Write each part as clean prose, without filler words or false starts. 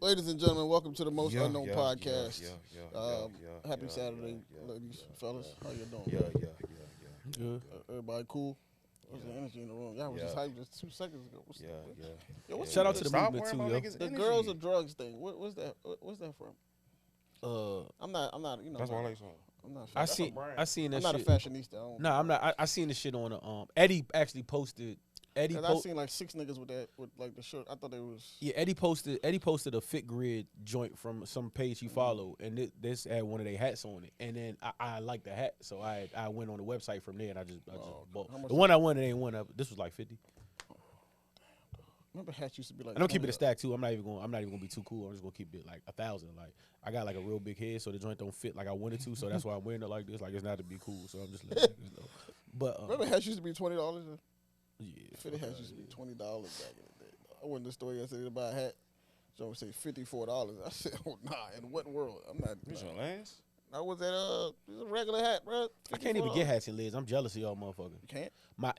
Ladies and gentlemen, welcome to the Most Unknown Podcast. Happy Saturday, ladies, fellas. How you doing? Good. Everybody cool? What's the energy in the room? Y'all was just hyped just 2 seconds ago. What's Shout out to the Stop movement too, worrying yo. about niggas' the energy. girls or drugs thing? What's that? What's that from? I'm not. You know. That's why I like song. I'm not. I seen that I'm not shit. a fashionista. No, I'm not. I seen the shit on the Eddie actually posted. Eddie Cause I seen like 6 niggas with like the shirt. I thought they was. Yeah, Eddie posted a fit grid joint from some page he followed, and this had one of their hats on it. And then I liked the hat, so I went on the website from there and I just bought. The one I wanted ain't one up. This was like 50. Remember hats used to be like. And I'm keeping it a stack too. I'm not even gonna be too cool. I'm just gonna keep it like 1,000. Like I got like a real big head, so the joint don't fit like I wanted to. So that's why I'm wearing it like this. Like it's not to be cool. So I'm just letting niggas know. But remember hats used to be $20. yeah, Fitted hats used to be $20 back in the day. I went to the store yesterday to buy a hat. So I would say $54. I said, "Oh nah, in what world? I'm not." Which one, Lance? I was at it was a regular hat, bro. I can't even get hats and lids. I'm jealous of y'all, motherfuckers. You can't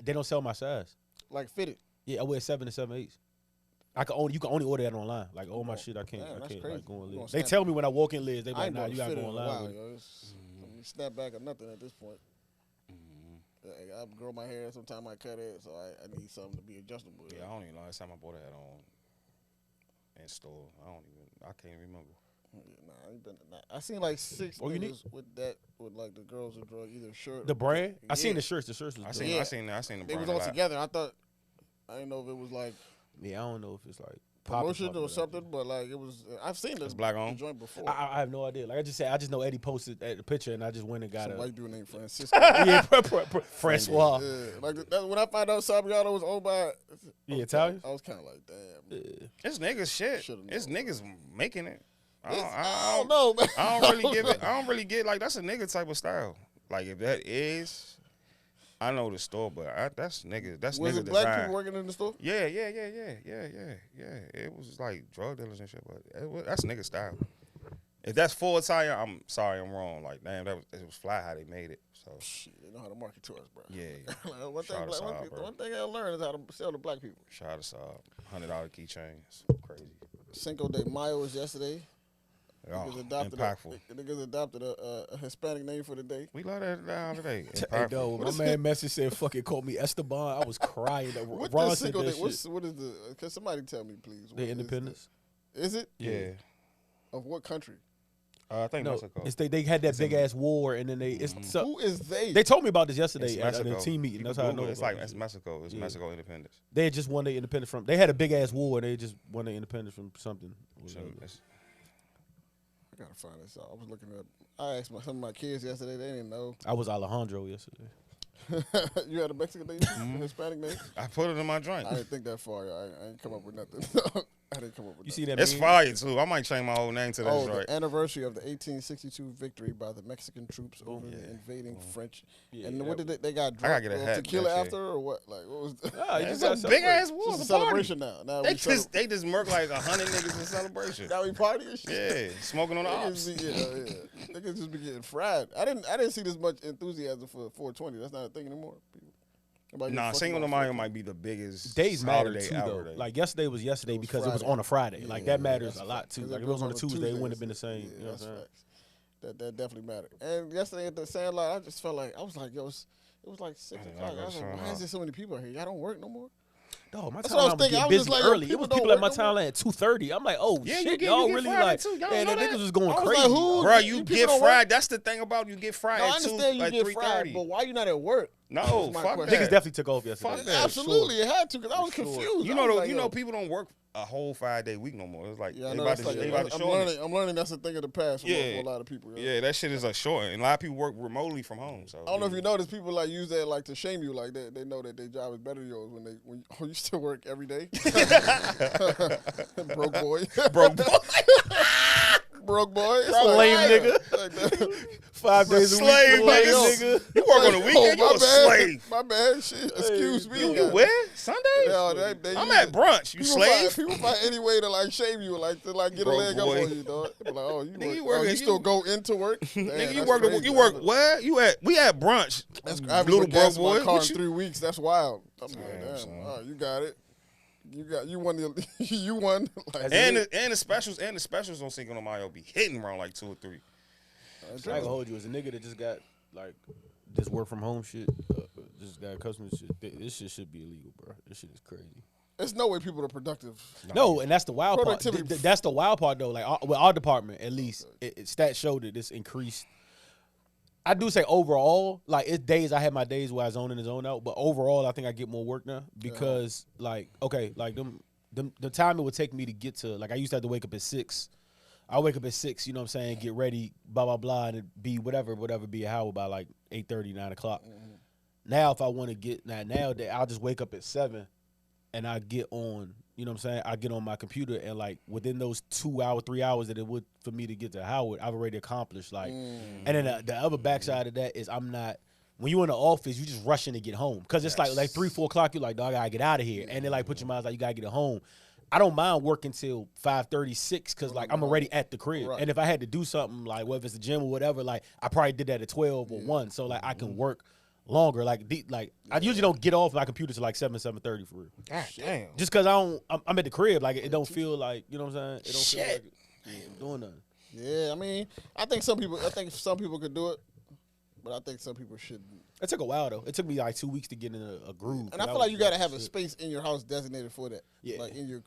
They don't sell my size. like fitted. Yeah, I wear 7 and 7/8. You can only order that online. Like all my shit, I can't. Damn, I that's can't crazy. like go on You gonna lids. They snap- tell me when I walk in lids, they I like, ain't nah, bought you a gotta fitted go in a online. while, with it. yo. It's snap back or nothing at this point. I grow my hair. Sometimes I cut it, so I need something to be adjustable. Yeah, I don't even know last time I bought a hat on in store. I can't remember. Nah, I ain't been. Nah. I seen like 6 Oh, you need- niggas with like the girls who drug either shirt. The or- brand? I seen Yeah. the shirts. The shirts was I dope. seen Yeah. I seen the They brand was a all lot. together. I didn't know if it was like Yeah, I don't know if it's like promotion popping, or something, but like it was. I've seen this It's black the owned? joint before. I have no idea. Like I just said, I just know Eddie posted the picture, and I just went and got Some a white dude named Francisco. yeah, Francois. Yeah, like when I found out Sabriano was owned by Italian. I was kind of like, damn. It's niggas shit. Should've It's known. niggas making it. I don't know, man. I don't really give it. I don't really get like that's a nigga type of style. Like if that is, I know the store, but that's nigga. That's Was nigga it black design. people working in the store? Yeah. It was like drug dealers and shit, but that's nigga style. If that's full attire, I'm sorry, I'm wrong. Like damn, it was fly how they made it. So Shit, they know how to market to us, bro. yeah, Like, one Shout out to Saab, bro. one thing I learned is how to sell to black people. shout out to Saab, $100 keychains, crazy. Cinco de Mayo was yesterday. Oh, Niggas impactful. adopted a Hispanic name for the day. We love that down today. Hey, Impactful. no, my man message said, "Fucking called me Esteban." I was crying. What Ron the said Cinco that Day? shit. What is the? Can somebody tell me, please? What The is independence. Is it Yeah, of what country? I think No, Mexico. it's they had that big ass war, and then so Who is they? they told me about this It's yesterday at the Mexico. team meeting. You That's can how I Google know. it. It's about like this it's shit. Mexico. It's Yeah. Mexico independence. They had just won their independence from. They had a big ass war, and they just won their independence from something. So it's- I gotta find this out. I was looking up. I asked some of my kids yesterday. They didn't know. I was Alejandro yesterday. You had a Mexican name, a Hispanic name. I put it in my drink. I didn't think that far. I ain't come up with nothing. I didn't come up with. You see nothing. that? It's meme? fire too. I might change my whole name to this Oh, right. the anniversary of the 1862 victory by the Mexican troops over the invading French. Yeah, and that what did they got? I gotta Drunk, get a hat for tequila that shit. after or what? Like what was? The, Nah, you It's just a gotta big celebrate. ass war. it's It's a a party. celebration now. Now They we just murk like 100 niggas in celebration. now we party and shit. Yeah, smoking on the ops. Niggas be, yeah. Niggas just be getting fried. I didn't see this much enthusiasm for 420. That's not a thing anymore. Nobody Nah, gives a fuck Cinco de about Mayo 420. might be the biggest Days matter holiday too, ever. though. Like yesterday was yesterday It was because it was Friday. on a Friday. Like that matters that's a lot too. Because Like if it was on a Tuesday, it wouldn't have been the Yeah, same. You know what I'm that's saying? facts. That definitely mattered. And yesterday at the Sandlot, I just felt like I was like, yo, it was like 6 I o'clock. I was like, why is there so many people here? Y'all don't work no more. No, my That's what I was timeline was thinking. I getting was just busy like, yo, early. It people was don't people at my work no more. timeline at 2:30. I'm like, oh Yeah, shit, you y'all get really Friday like, too. Y'all man, know the that? niggas was going I was crazy. like, who? Bro, You you people get don't fried. work? That's the thing about you get fried No, I at 2 understand you at get fried, 3:30. but why you not at work? No, That's my fuck question. that. Niggas definitely took off yesterday. Fuck that. Absolutely, it had to because I was sure. confused. You I know, was like, yo, people don't work a whole 5-day week no more. It's like Yeah, I they know about that's to, like they about to shorten it. I'm learning that's a thing of the past for Yeah. a lot of people. Yeah, that shit is a short, and a lot of people work remotely from home. So I don't know if you notice, people like use that like to shame you, like they know that their job is better than yours when you still work every day. Broke boy, broke boy. broke boy. It's Lame nigga. Like that. 5 days a slave, week, lame nigga. nigga. You work on the weekend, you my a bad. slave. My bad. Shit. Excuse me. You where? Sunday? Yeah, I'm use at it. brunch. You slave? People find any way to like shame you, like to like get Broke a leg boy. up on you, dog. They be like, oh, Nigga, you work, working- you still you- go into work. Damn, Nigga, you that's work. crazy. You work where? You at? We at brunch. I haven't little put gas broke in my boy. car in What you- 3 weeks. That's wild. I'm like, Damn, damn. son. All right, you got it. You won the you won. Like, And the specials on Cinco de Mayo be hitting around like 2 or 3. I ain't gonna hold you as a nigga that just got like this work from home shit, just got customer shit. This shit should be illegal, bro. This shit is crazy. There's no way people are productive. No, and that's the wild part. Productivity. That's the wild part though. Like with our department, at least, stats show that this increased. I do say overall, like it's days I had my days where I zone in and zone out, but overall I think I get more work now because like okay, like the time it would take me to get to like I used to have to wake up at 6. I wake up at 6, you know what I'm saying, get ready, blah blah blah, and it'd be whatever be a hour by like 8:30, 9 o'clock. Now if I want to get now that I'll just wake up at 7 and I get on, you know what I'm saying, I get on my computer and like within those 2 hours, 3 hours that it would for me to get to Howard, I've already accomplished like and then the other backside of that is I'm not when you in the office, you just rushing to get home because it's like 3, 4 o'clock. You're like, dog, I gotta get out of here, and then like put your mind like you gotta get home. I don't mind working till 5:36 because like I'm already at the crib, and if I had to do something like whether it's the gym or whatever, like I probably did that at 12 or 1, so like I can work longer. Like I usually don't get off my computer till like 7:30 for real. God damn. Just because I'm at the crib, like it don't feel like you know what I'm saying. It don't feel like I'm doing nothing. Yeah, I mean, I think some people could do it, but I think some people shouldn't. It took a while though. It took me like 2 weeks to get in a groove. And I feel like you got to have a space in your house designated for that. Yeah. Like in your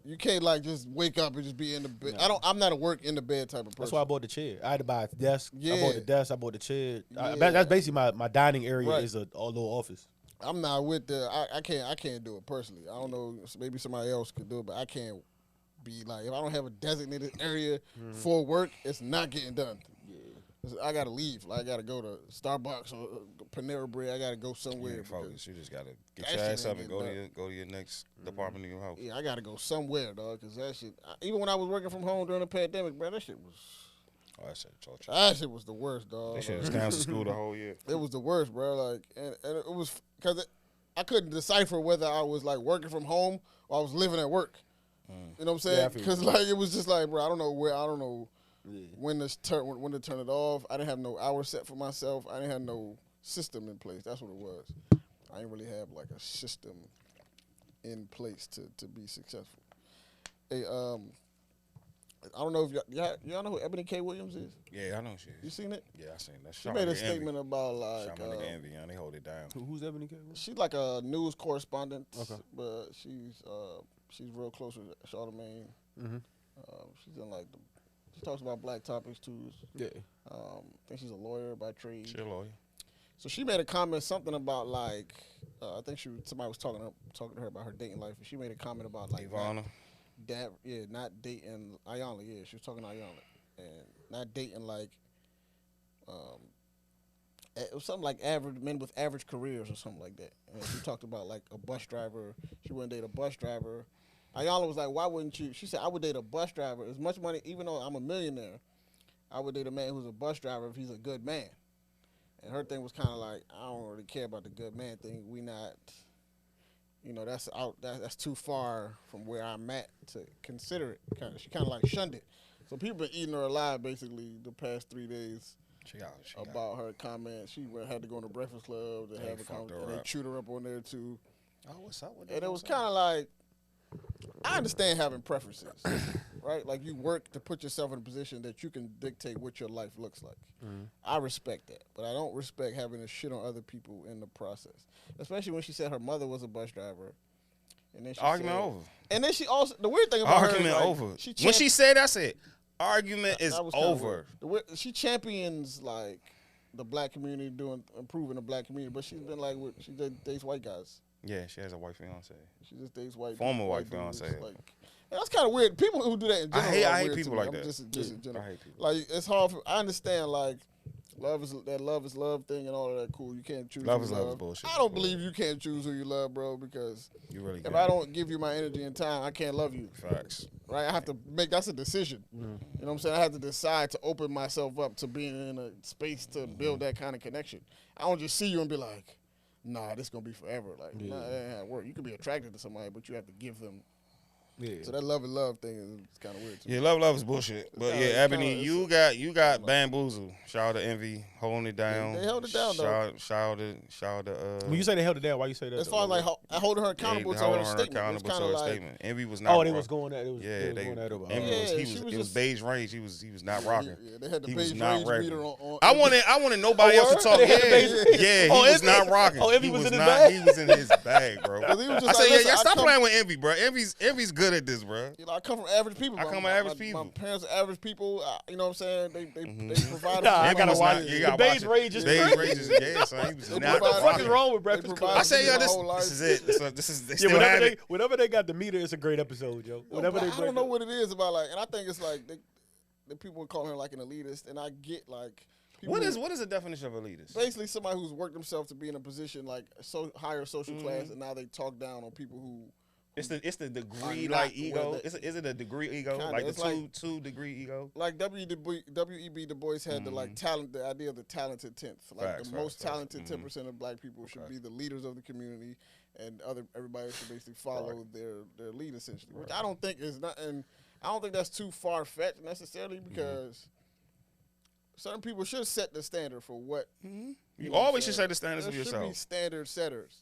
you can't like just wake up and just be in the bed. No. I'm not a work in the bed type of person. That's why I bought the chair. I had to buy a desk. Yeah. I bought the desk. I bought the chair. Yeah. That's basically my dining area Right. is a little office. I'm not with the. I can't do it personally. I don't know. Maybe somebody else could do it, but I can't be like if I don't have a designated area for work, it's not getting done. I gotta leave. Like, I gotta go to Starbucks or Panera Bread. I gotta go somewhere. Yeah, focus. You just gotta get that your shit ass up ain't and go getting to your next department in your house. Yeah, I gotta go somewhere, dog. Cause that shit. Even when I was working from home during the pandemic, bro, that shit was. Oh, that shit torture. That shit was the worst, dog. They should have canceled school the whole year. It was the worst, bro. Like, and it was because I couldn't decipher whether I was like working from home or I was living at work. You know what I'm saying? Because like it was just like, bro, I don't know when to turn it off. I didn't have no hour set for myself. I didn't have no system in place. That's what it was. I didn't really have like a system in place to be successful. Hey, I don't know if y'all know who Ebony K. Williams is. Yeah, I know she You is. seen it? Yeah, I seen that. She made a statement about like Shout my nigga Envy, man. They hold it down. Who's Ebony K? she's like a news correspondent, Okay. but she's real close with Charlamagne. Mm-hmm. She's in like she talks about black topics too. Yeah. I think she's a lawyer by trade. She a lawyer. So she made a comment something about like I think somebody was talking to her about her dating life, and she made a comment about like Ivana. not dating Ayanna. Yeah, she was talking to Ayanna and not dating like it was something like average men with average careers or something like that. And she talked about like a bus driver. She wouldn't date a bus driver. Ayanna was like, why wouldn't you? She said, I would date a bus driver. As much money, even though I'm a millionaire, I would date a man who's a bus driver if he's a good man. And her thing was kind of like, I don't really care about the good man thing. We not, that's out. That's too far from where I'm at to consider it. She kind of like shunned it. So people been eating her alive basically the past 3 days about her comment. She had to go on the Breakfast Club to have a conversation. And they chewed her up on there too. Oh, what's up with that? And it was kind of like, I understand having preferences, right? Like you work to put yourself in a position that you can dictate what your life looks like. Mm-hmm. I respect that, but I don't respect having to shit on other people in the process. Especially when she said her mother was a bus driver. And then she argument over. And then she also, the weird thing about argument her is like, over. When she said, I said, argument is over. She champions like the black community improving the black community, but she's been like, she dates white guys. Yeah, she has a white fiance. She just dates white. Former white fiance. Like, that's kind of weird. People who do that in general. I hate people like that. Just in general. I hate people. Like it's hard. I understand. Like love is love thing and all of that. Cool. You can't choose. Love is bullshit. I don't believe you can't choose who you love, bro. Because you really if I don't give you my energy and time, I can't love you. Facts. Right. I have to make. That's a decision. Mm-hmm. You know what I'm saying? I have to decide to open myself up to being in a space to build that kind of connection. I don't just see you and be like, nah, this gonna be forever. Like, nah, that ain't how it work. You can be attracted to somebody, but you have to give them Yeah. So that love and love thing is kind of weird too. Yeah, love is bullshit. But kinda- yeah, Ebony, kinda- you got bamboozled. Shout out to Envy, holding it down. They held it down, though. Shout out to When you say they held it down, why you say that? As far as like holding her accountable to her statement, it's kind of like Envy was not. Oh, they was going at it. They was going at it. It was beige range. He was not rocking. Yeah, they had the He was beige not range rocking. meter on. I wanted nobody else to talk. They had the beige range? Yeah, he Oh, was Envy? not rocking. Oh, Envy He was in his not. bag? He was in his bag, bro. He was just I like, said, listen, yeah, I stop come- playing with Envy, bro. Envy's good at this, bro. You know, I come from average people. I come from average My people. parents are average people. You know what I'm saying? They provided. Nah, I Envy gotta was watch not- it. you The gotta beige watch it. range is Beige crazy. range is yeah, son. He was They not What the fuck is provided- wrong with they Breakfast Club? provided I say, yo, my whole life. this is it. This is they Yeah, still have it. whenever they got the meter, it's a great episode, Joe. No, Whenever but they I break don't know it. what it is about like, and I think it's like the people would call her like an elitist, and I get like. People What who- is the definition of elitist? basically somebody who's worked themselves to be in a position like higher social class, and now they talk down on people who. It's the degree I'm like not ego. with it. Is it a degree ego? Kinda. Like It's the like- 2-degree ego? Like W.E.B. Du Bois had the like talent, the idea of the talented 10th. Like Facts, the most facts. talented 10% of black people should be the leaders of the community, and everybody should basically follow their lead essentially. Which I don't think is not, and I don't think that's too far fetched necessarily because certain people should set the standard for what. You know what I'm always should saying? set the standards There for should yourself. be standard setters,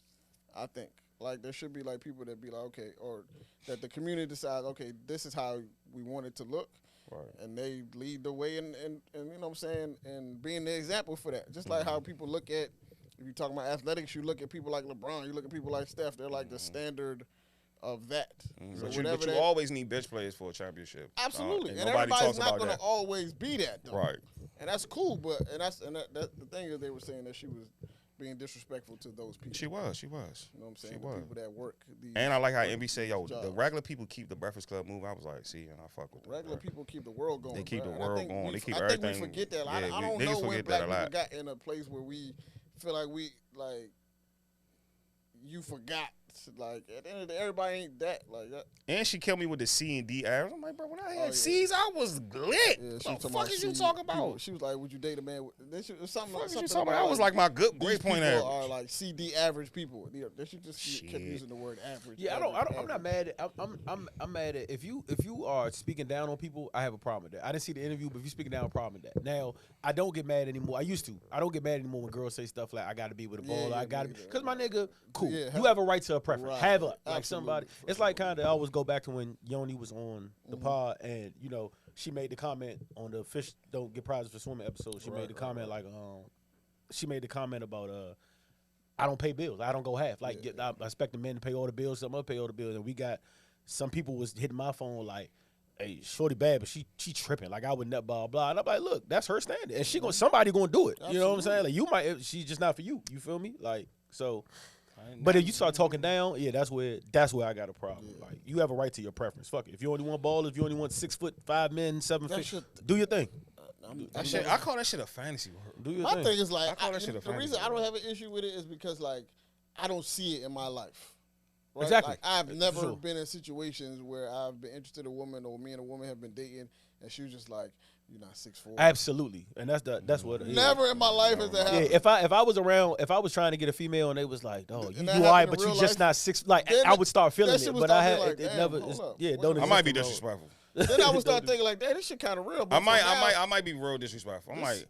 I think. Like there should be like people that be like, okay, or that the community decides, okay, this is how we want it to look. Right. And they lead the way and you know what I'm saying, and being the example for that. Just like how people look at, if you're talking about athletics, you look at people like LeBron, you look at people like Steph, they're like the standard of that. So But you whatever you that- always need bench players for a championship. absolutely, And and nobody everybody's talks not about going to that. always be that though. Right. And that's cool, but that the thing is they were saying that she was being disrespectful to those people. She was. You know what I'm saying? She The was. people that work. These And I like how Envy said, yo, the jobs. regular people keep the Breakfast Club moving. I was like, see, and I fuck with that. Regular bro. people keep the world going. They keep bruh. the And I world think going. They keep I think everything- we forget that. yeah, I don't niggas know when forget black that a people lot. got in a place where we feel like we like you forgot. Like at the end of the day, everybody ain't that like that. And she killed me with the C and D average. I'm like, bro, when I had yeah. C's, I was lit. Yeah, What she was the talking fuck about is you she- talking people- about? She was like, "Would you date a man?" With, something What something you talking about about? That was like my good these grade point people average. are like CD average people. They should just kept Shit. using the word average. Yeah, I'm average. not mad at. I'm mad at if you are speaking down on people. I have a problem with that. I didn't see the interview, but if you speaking down, problem with that. Now I don't get mad anymore. I used to. I don't get mad anymore when girls say stuff like I got to be with a Yeah, baller. yeah, I got to me be either. because my nigga, cool. Yeah, you have a right to a preference. Right. Have a like Absolutely. somebody. For It's like kind of I always go back to when Yoni was on the pod and you know she made the comment on the fish don't get prizes for swimming episode. She made the comment like she made the comment about I don't pay bills. I don't go half. Like I expect the men to pay all the bills. Some other pay all the bills, and we got some people was hitting my phone like, "Hey, shorty bad, but she tripping. Like I would not blah blah." And I'm like, "Look, that's her standard, and somebody gonna do it. You know what I'm saying? Like you might, she's just not for you. You feel me? Like so." But if you start talking down, yeah, that's where I got a problem. Like you have a right to your preference. Fuck it. If you only want ball, if you only want 6'5" men, 7 That feet, shit- do your thing. That shit, I call that shit a fantasy world. Do your My thing. thing is like I call that shit a the reason fantasy, I don't have an issue with it is because like I don't see it in my life. Right? Exactly. Like, I've For never sure. been in situations where I've been interested in a woman or me and a woman have been dating and she was just like, "You're not 6'4". Absolutely, and that's what. Yeah. Never in my life has that Yeah, happened. if I was around, if I was trying to get a female and they was like, "Oh, And you that all happened right, in but you real just life, not 6." Like then I would start feeling shit it, would but start I had being like, it damn, never. hold It's, up. yeah, What don't. is I might be exist no more. disrespectful. Then I would start Don't do- thinking like, "Damn, this shit kind of real." But I for now, might be real disrespectful. I'm like,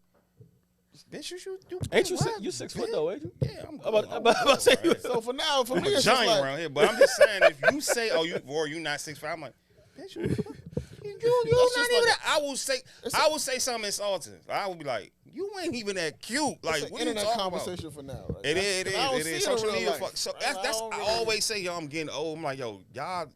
bitch, you Ain't you what? you 6 foot though? Ain't you? Yeah, I'm I'm about good. to say you. So for now, for me, I'm a it's just giant like, around here, but I'm just saying, if you say, "Oh, you not 6'5", I'm like, bitch, you That's not just even like- that. I will say something insulting. I will be like, you ain't even that cute. Like, it's an what are you internet talking about? conversation for now. Right? It is. Because I don't It see is. it in Social real media. life. Fuck. So Right? that's. don't I really- always say, yo, I'm getting old. I'm like, yo, y'all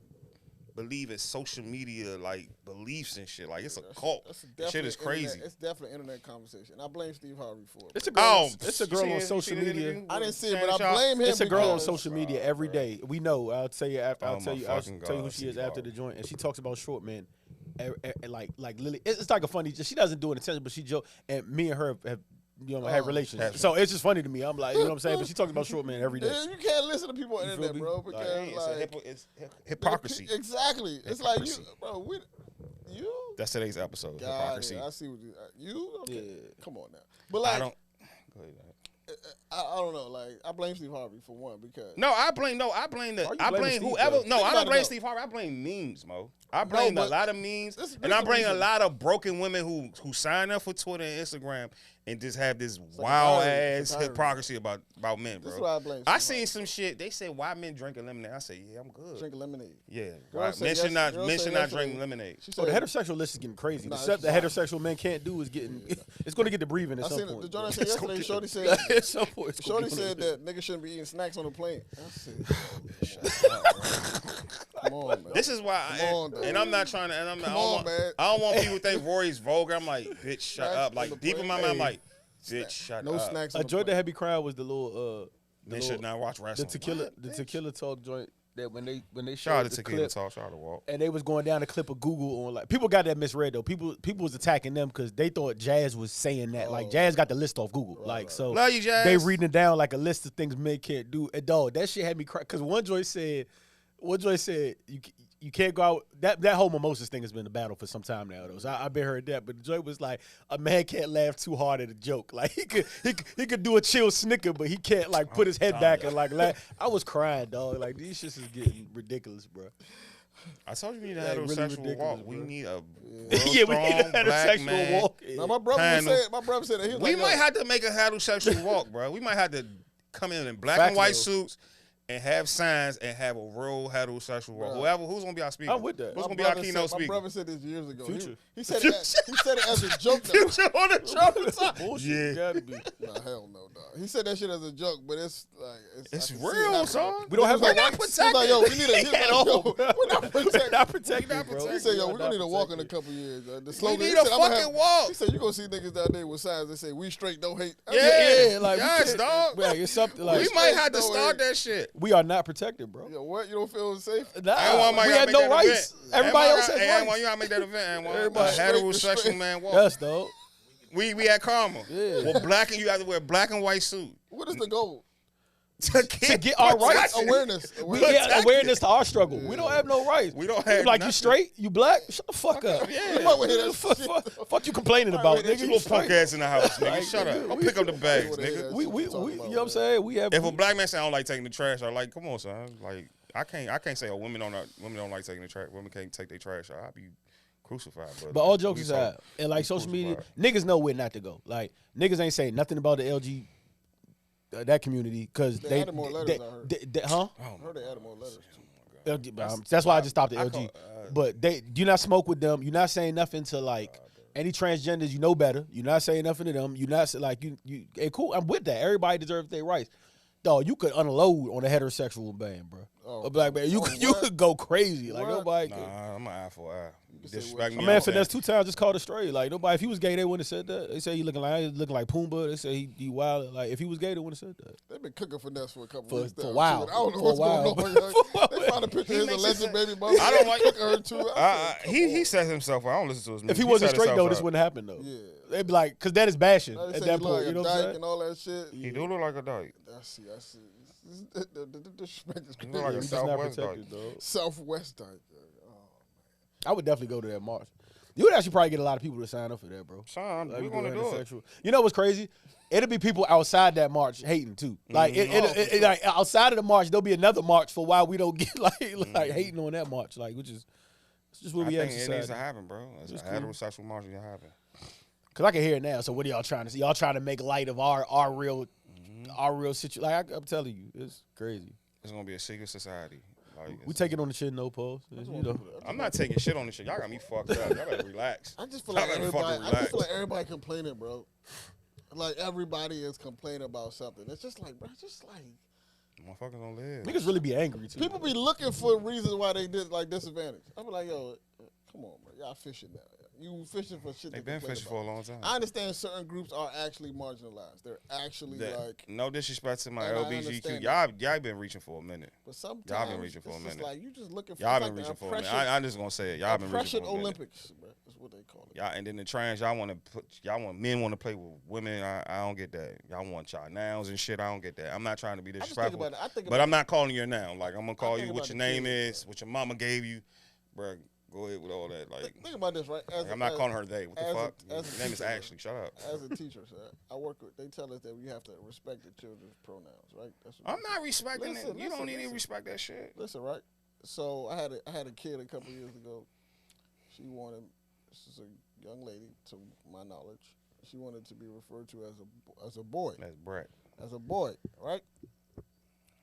believe in social media like beliefs and shit. Like it's a cult. That's This shit definitely is crazy. internet- It's definitely an internet conversation. I blame Steve Harvey for it. It's a girl. Oh, It's a girl on social media. I didn't see it, but I blame him. It's a girl on because- social media every day. We know. I'll tell you after. I'll Oh, tell my you. I'll fucking tell you who God, she is Steve after the Harvey. joint, and she talks about short men. Like Lily, it's like a funny. She doesn't do it intentionally, but she joke. And me and her have had relations. Have- So it's just funny to me. I'm like, you know what I'm saying? But she talks about short men every day. Yeah, you can't listen to people on the You feel internet, me? bro, Like, because It's hypocrisy. Exactly. It's like you, Hypocrisy. bro. You. That's today's episode. God, Hypocrisy. I see what you. Okay. Yeah. Come on now. But like, I don't. Go ahead. I don't know. Like, I blame Steve Harvey for one because I blame whoever. Steve, no, I don't blame though? Steve Harvey. I blame memes, Mo. I blame a lot of memes, this and I the blame a reason. lot of broken women who sign up for Twitter and Instagram and just have this like wild a ass virus. hypocrisy about men, bro. This is why I blame. I Steve seen some shit. They said why men drinking lemonade. I said yeah, I'm good. Harvey. Drinking lemonade. Yeah, Girl right. said Men should not yesterday- drink lemonade. She So said the heterosexual list is getting crazy. Nah, The stuff it's that fine. heterosexual men can't do is getting. It's going to get the breathing at I some seen point. the Jordan bro. said yesterday. Shorty said. At some point, it's gonna Shorty get said one of that niggas shouldn't be eating snacks on the plane. I said, come on, man. This is why, Come on, dog. and I'm not trying to, and I'm not. Come I don't on, want, man. I don't want people to think Rory's vulgar. I'm like, bitch, shut Snacks up. on Like the deep in my plate. mind, I'm Hey. like, bitch, shut No up. snacks A on the joint that plane. had me crying was the little Men should not watch the wrestling. tequila talk joint that when they Shout out showed to the Tequila clip Talk. Shout out to Walt. and they was going down the clip of Google on like people got that misread though. People was attacking them because they thought Jazz was saying that like Jazz got the list off Google so Love you, Jazz. they reading it down like a list of things men can't do. And dog, that shit had me cry because one joint said you can't go out. That whole mimosas thing has been a battle for some time now though. So I've been heard that, but the joint was like a man can't laugh too hard at a joke. Like he could do a chill snicker, but he can't like put his head back and like laugh. I was crying, dog. Like these shits is getting ridiculous, bro. I told you we need a Like, really heterosexual ridiculous, walk. We bro. need a Yeah, we need a strong black heterosexual man. walk. Now my brother Panel. said that he was We like, might yo, have to make a heterosexual walk, bro. We might have to come in black Facts, and white though. suits and have signs and have a real heterosexual walk. Bruh. Who's gonna be our speaker? I'm with that. Who's my gonna be our brother keynote said- My speaker? brother said this years ago. Future. He said it as a joke. Though. Future on the trumpet. Bullshit, Yeah. gotta be. Nah, hell no, dog. He said that shit as a joke, but it's like It's I can see it real, happening. son. We don't have We're no not rights. He's like, yo, we need a. He's like, At yo, all, we're not protected. Not protected, not bro. protected. He said, yo, We we're are gonna need not a walk in a protected. couple years. The We slogan. need he a said, I'ma fucking walk. He said, you gonna see niggas down there with signs that say, we straight, don't hate. Yeah, like we yes, can't- dog. Like, it's something like We might have to No, start hey. that shit. we are not protected, bro. Yo, what? You don't feel safe? Nah, we had no rights. Everybody else has Hey, rights. you gotta make that event. Everybody- A heterosexual straight. man walk. Yes, dog. We at Karma. Yeah. Well, black and you have to wear black and white suit What is the goal? to get our rights. Awareness. We Awareness. get awareness to our struggle. We don't have no rights. We don't You have like you nothing. straight? You black? Shut the fuck up. Yeah. You might wanna hear that Fuck, shit. fuck you complaining about, hear that nigga. You You little punk straight. ass in the house, nigga. Shut up. I'll pick up the bags, wanna hear nigga. that. We, That's we, what we we, talking you about, know what I'm saying? We have. If a black man say I don't like taking the trash, I'm like, come on, son. Like I can't say women don't like taking the trash. Women can't take their trash out. I'll be crucified. But all jokes we aside, and like we social media, crucified. niggas know where not to go. Like niggas ain't saying nothing about the LG that community because They they, added more letters, I heard. huh? I heard they added more letters. That's why I just stopped at I LG. call- But they do not smoke with them. You're not saying nothing to like any transgenders. You know better. You're not saying nothing to them. You're not like you. Hey, cool. I'm with that. Everybody deserves their rights. Dog, you could unload on a heterosexual man, bro. Oh. A black man, you what? could go crazy. Like What? nobody. Nah, I'm an eye for eye. You say disrespect what? me. My man I'm saying- finesse 2 times just called it straight. Like nobody, if he was gay, they wouldn't have said that. They say he looking like Pumbaa. They say he wild. Like if he was gay, they wouldn't have said that. They've been cooking finesse for a couple For- weeks. for now. a while. Shit, I don't know For a what's while. going on. They found a picture of his makes alleged it baby mother. I don't like- cooking her too. I said, he set himself up. I don't listen to his music. If he wasn't set straight himself though, this up. wouldn't happen though. Yeah. They'd be like, cause that is bashing Now they at say that he look point. like You a know what I'm dyke saying? and all that shit. He do look like a dyke. I see. The disrespect is He look like a crazy. He's just not Southwest protected, dyke. dog. Southwest dyke. I would definitely go to that march. You would actually probably get a lot of people to sign up for that, bro. Son, Like, we're we gonna go do it. heterosexual. You know what's crazy? It'll be people outside that march hating too. Like, like outside of the march, there'll be another march for why we don't get like hating on that march. Like, which is it's just what I we have think in it needs to society. happen, bro. It's a It's cool. heterosexual march to happen. Cause I can hear it now. So what are y'all trying to see? Y'all trying to make light of our real situation. Like I'm telling you, it's crazy. It's gonna be a secret society. Like, We it's- take it on the chin, no pause. You know. I'm not taking shit on this shit. Y'all got me fucked up. Y'all better relax. I just feel Y'all like better everybody. fucking I just feel relax. like everybody complaining, bro. Like everybody is complaining about something. It's just like, bro. It's just like Motherfuckers don't live. Niggas really be angry too. people be looking for reasons why they did like disadvantage. I be like, yo, come on, bro. Y'all fishing now. You fishing for shit. They've to been complain fishing about. for a long time. I understand certain groups are actually marginalized. They're actually like, No disrespect to my And I LBGQ. understand y'all been reaching for a minute. but sometimes Y'all been reaching for a it's just minute. like you just looking for Y'all it's been like reaching for a minute. oppression- I'm just gonna say it. Y'all been reaching oppression for a minute. Olympics, bro. That's what they call it. Y'all and then the trans, y'all want to put, men want to play with women. I don't get that. Y'all want y'all nouns and shit. I don't get that. I'm not trying to be I just think disrespectful, about it. I think but about I'm not calling you a noun. Like I'm gonna call think you what about your the name kids, is, what your mama gave you, bro. go ahead with all that. Like, think about this, right? I'm not calling her they. What the fuck? Your name is teacher, Ashley. Shut up. As a teacher, sir, I work with. They tell us that we have to respect the children's pronouns, right? That's what I'm not respecting it. You don't need to respect that shit. Listen, right? So I had a kid a couple years ago. She wanted. This is a young lady, to my knowledge. She wanted to be referred to as a boy. That's Brett. As a boy, right?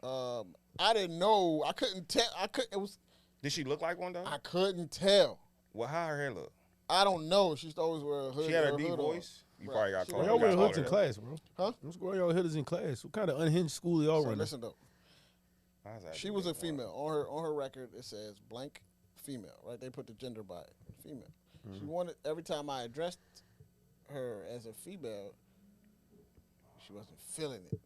I didn't know. I couldn't tell. It was. Did she look like one though? I couldn't tell. Well, how her hair look? I don't know. She used to always wear a hood. She had a deep voice. You probably got Why called. y'all wear hoods in class, bro? Huh? Why y'all hoodies in class? What kind of unhinged school y'all running? Listen though. She was a female. On her record, it says blank female. Right? They put the gender by it. Female. Mm-hmm. She wanted every time I addressed her as a female, she wasn't feeling it.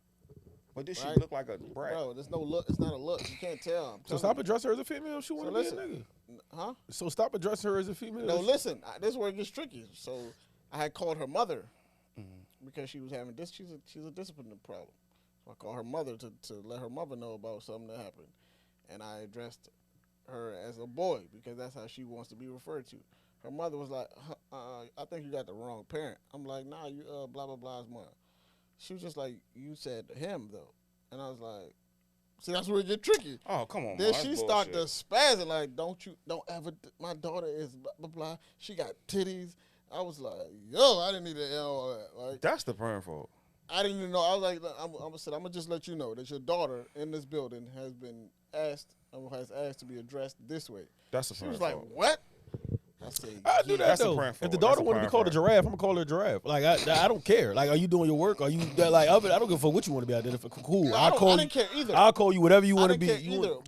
But did she look like a brat? Bro, there's no look. It's not a look. You can't tell. So stop addressing her as a female if she want to be a nigga. Huh? So stop addressing her as a female. No, listen. This is where it gets tricky. So I had called her mother because she was having this. She's a disciplinary problem. So I called her mother to let her mother know about something that happened, and I addressed her as a boy because that's how she wants to be referred to. Her mother was like, I think you got the wrong parent. I'm like, nah, you blah blah blah's mom. She was just like, you said him though, and I was like, see, that's where it get tricky. Oh, come on. Then she started to spazzing like, don't ever. My daughter is blah blah blah. She got titties. I was like, yo, I didn't need to know all that. Like, that's the parent fault. I didn't even know. I was like, I'm gonna just let you know that your daughter in this building has asked to be addressed this way. That's the parent fault. She was like, what? I said, I do that though. If the daughter wanted to be called a giraffe, I'm gonna call her a giraffe. Like I don't care. Like, are you doing your work? Are you like? I don't give a fuck what you want to be identified. Cool. No, I didn't care either. I'll call you whatever you want to be.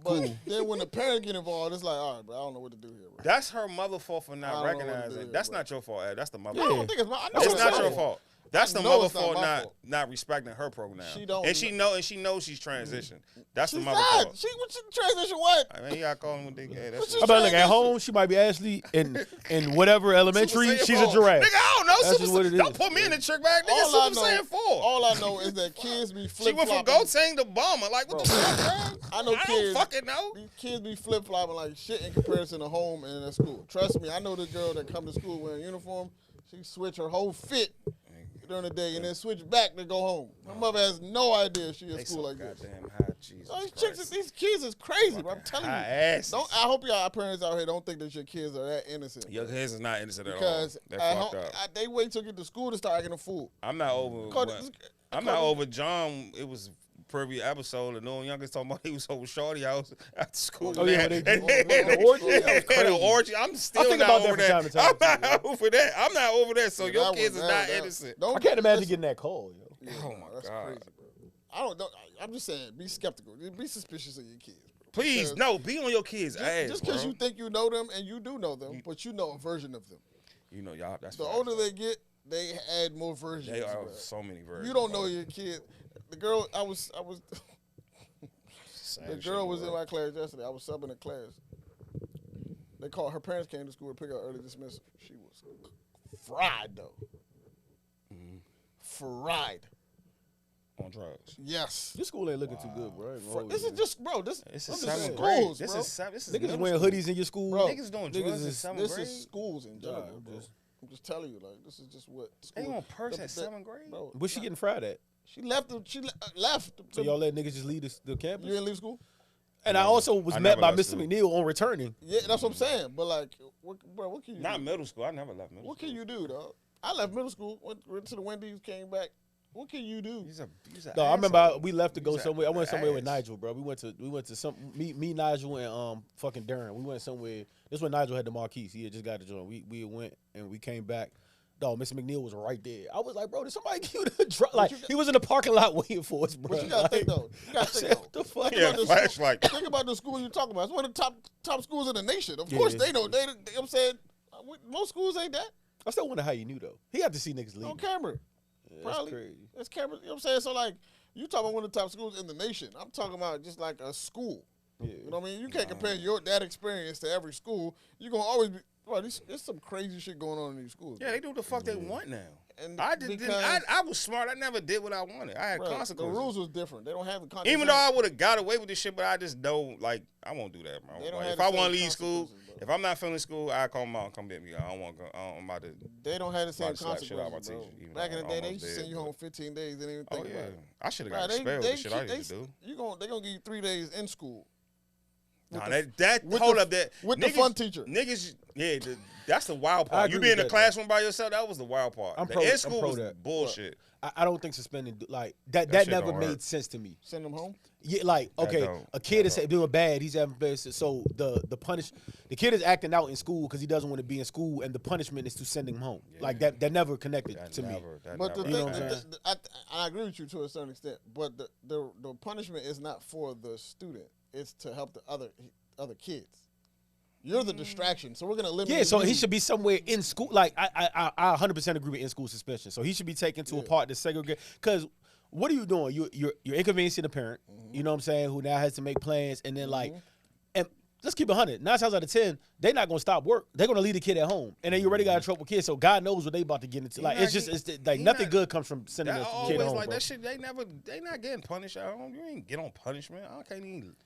But then when the parent get involved, it's like, all right, bro, I don't know what to do here, bro. That's her mother's fault for not recognizing. That's not your fault, Ed. That's the mother's fault. I don't think it's my. It's not your fault. That's the mother fault not respecting her program. She don't. And she knows she's transitioned. That's the mother fault. She transition what? I mean, y'all call him a dickhead. I bet like at home she might be Ashley in whatever elementary she's a giraffe. Nigga, I don't know. That's just what it is. Don't put me in the trick bag. Nigga, Super Saiyan 4. All I know is that kids be flip flopping. She went from Gotenks to Bulma. Like, what the fuck, bro? I know kids. I don't fucking know. These kids be flip flopping like shit in comparison to home and at school. Trust me, I know the girl that come to school wearing a uniform. She switch her whole fit during the day and then switch back to go home. My mother has no idea she at school like this. Goddamn high, Jesus. These kids is crazy, bro. I'm telling you. I hope y'all parents out here don't think that your kids are that innocent. Your kids is not innocent at all. Because they wait till get to school to start acting a fool. I'm not over John. It was previous episode of No Youngest talking about he was over shorty house after school. Oh yeah, the orgy. I'm still not over that. I'm not over that. I'm not over that. So your kids is not innocent. I can't imagine getting that call, yo. Yeah, oh my God, crazy, bro. I'm just saying, be skeptical. Be suspicious of your kids, bro. Please, be on your kids' ass. Just because you think you know them and you do know them, but you know a version of them. You know, y'all. That's the older they get, they add more versions. They are so many versions. You don't know your kid. The girl, I was. The girl was in my class yesterday. I was subbing a class. They called. Her parents came to school to pick up early dismissal. She was fried though. Mm-hmm. Fried. On drugs. Yes. This school ain't looking too good, bro. This is just, bro. This is seventh grade. This is niggas wearing hoodies in your school. Bro, niggas doing drugs in 7th grade. This is schools in general, bro. I'm just telling you, like, this is just what school. They on perks at 7th grade? Bro, what's she getting fried at? She left. She left. So y'all let niggas just leave the campus? You didn't leave school? And I also was met by Mr. McNeil on returning. Yeah, that's what I'm saying. But like, what can you do? Not middle school. I never left middle school. What can you do, dog? I left middle school, went to the Wendy's, came back. What can you do? No, I remember we left to go somewhere. I went somewhere with Nigel, bro. We went to some me Nigel and fucking Darren. We went somewhere. This when Nigel had the Marquise. He had just got the joint. We went and we came back. Dog, Mr. McNeil was right there. I was like, bro, did somebody give you the drop? Like, he was in the parking lot waiting for us, bro. But you gotta think though. You gotta think though. What the fuck? Yeah, flashlight. Think about the school you're talking about. It's one of the top schools in the nation. Of course they know. You know what I'm saying? Most schools ain't that. I still wonder how you knew though. He had to see niggas leave. On camera. Yeah, probably. That's crazy. That's camera. You know what I'm saying? So like, you talking about one of the top schools in the nation. I'm talking about just like a school. Yeah. You know what I mean? You can't compare that experience to every school. You're gonna always be. Bro, there's some crazy shit going on in these schools. Yeah, they do what the fuck they want now. And I was smart. I never did what I wanted. I had consequences. The rules was different. They don't have the consequences. Even though I would have got away with this shit, but I just know, like, I won't do that, bro. Like, if I want to leave school, If I'm not feeling school, I call my mom, come get me. I don't want to go. I'm about to. They don't have the same about to slap shit out of my consequences, bro. teacher, even Back though in the I'm day, they almost used to send dead, you but- home 15 days. They didn't even Oh think yeah, about it. I should have Nah, got expelled. The shit I used to do. They're gonna give you 3 days in school. With Nah, the- that with hold the- up that with the fun teacher. Niggas, yeah, that's the wild I part. agree You be in with the that, classroom by yourself. That was the wild part. I'm the pro- in I'm school pro was that. bullshit. I don't think suspending like that. That That shit never don't made hurt. sense to me. Send them home. Yeah, like That okay, don't. a kid That is don't. doing bad. He's having bad. So the kid is acting out in school because he doesn't want to be in school, and the punishment is to send him home. Yeah. Like that never connected That to me. never, that But the never You know thing, what I'm saying? I agree with you to a certain extent. But the punishment is not for the student. It's to help the other kids. You're the distraction, so we're gonna eliminate. Yeah, so he you. should be somewhere in school. Like I 100% agree with in school suspension. So he should be taken to a part to segregate. Because what are you doing? You're inconveniencing the parent. You know what I'm saying? Who now has to make plans, and then like, and let's keep it 100. 9 times out of 10, they're not gonna stop work. They're gonna leave the kid at home, and then you already got a trouble kid. So God knows what they about to get into. Like it's like he nothing not- good comes from sending That a always kid home. like bro. that shit. They not getting punished at home. You ain't get on punishment. I can't even.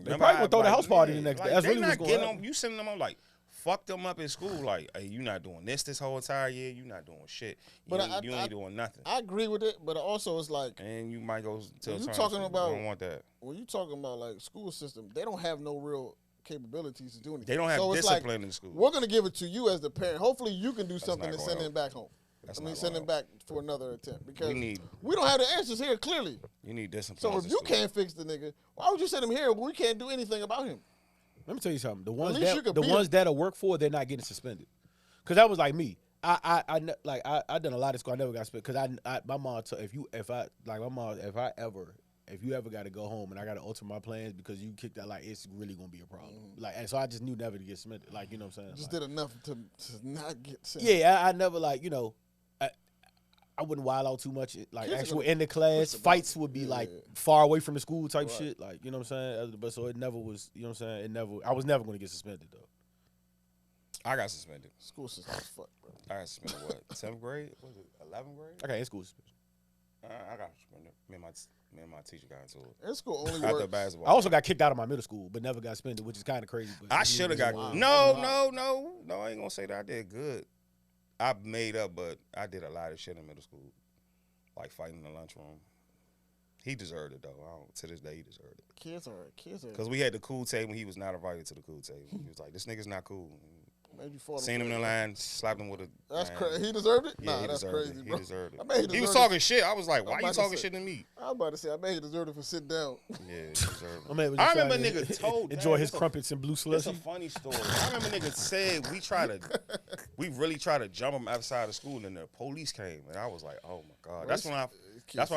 They probably gonna throw the house party the next day. That's they really not what's going getting on. on. You sending them on like fuck them up in school. Like, hey, you not doing this whole entire year. You not doing shit. You, But you ain't doing nothing. I agree with it, but also it's like And you might go to a When you term talking sheet. about- You don't want that. when you talking about like school system, they don't have no real capabilities to do anything. They don't have so it's like, discipline in school. we're gonna give it to you as the parent. Hopefully, you can do something not to gonna send help. him back home. That's I mean, not send gonna him back for another attempt because need- we don't have the answers here clearly. You need discipline. So as if a you student. can't fix the nigga, why would you send him here when we can't do anything about him? Let me tell you something. The least you could beat ones that work for, they're not getting suspended. Cause that was like me. I done a lot of school. I never got suspended. Cause my mom told if you ever got to go home and I got to alter my plans because you kicked that, like it's really gonna be a problem. Like, and so I just knew never to get suspended. Like, you know what I'm saying? Just Like, did enough to not get sent. yeah, I never like, you know, I wouldn't wild out too much. Like Kids are actual gonna in the class push the fights boundaries. would be like Yeah. far away from the school type Right. shit. Like, you know what I'm saying? But so it never was. You know what I'm saying? I was never gonna get suspended though. I got suspended. School system's fucked, bro. I got suspended what? 7th grade? Was it 11th grade? Okay, in school suspension. I got suspended. Me and my teacher got into it. In school only After works. basketball. I also got kicked out of my middle school, but never got suspended, which is kind of crazy. But I should have got Wow. no. I ain't gonna say that I did good. I made up, but I did a lot of shit in middle school, like fighting in the lunchroom. He deserved it though. To this day, he deserved it. Kids are. Cause we had the cool table. He was not invited to the cool table. He was like, "This nigga's not cool." Made you fall Seen him in the line, slapped him with a. That's man. crazy. He deserved it. Yeah, Nah, he that's deserved crazy, it. bro. He deserved it. I bet He was deserved talking shit. I was like, "Why I'm you about to talking say- shit to me?" I was about to say, I bet he deserved it for sitting down. Yeah, he deserved it. My man was I just remember trying to nigga told enjoy dang, his it's a- crumpets and blue It's a slushy. funny story. I remember niggas said we really tried to jump him outside of school, and the police came, and I was like, "Oh my god!" That's when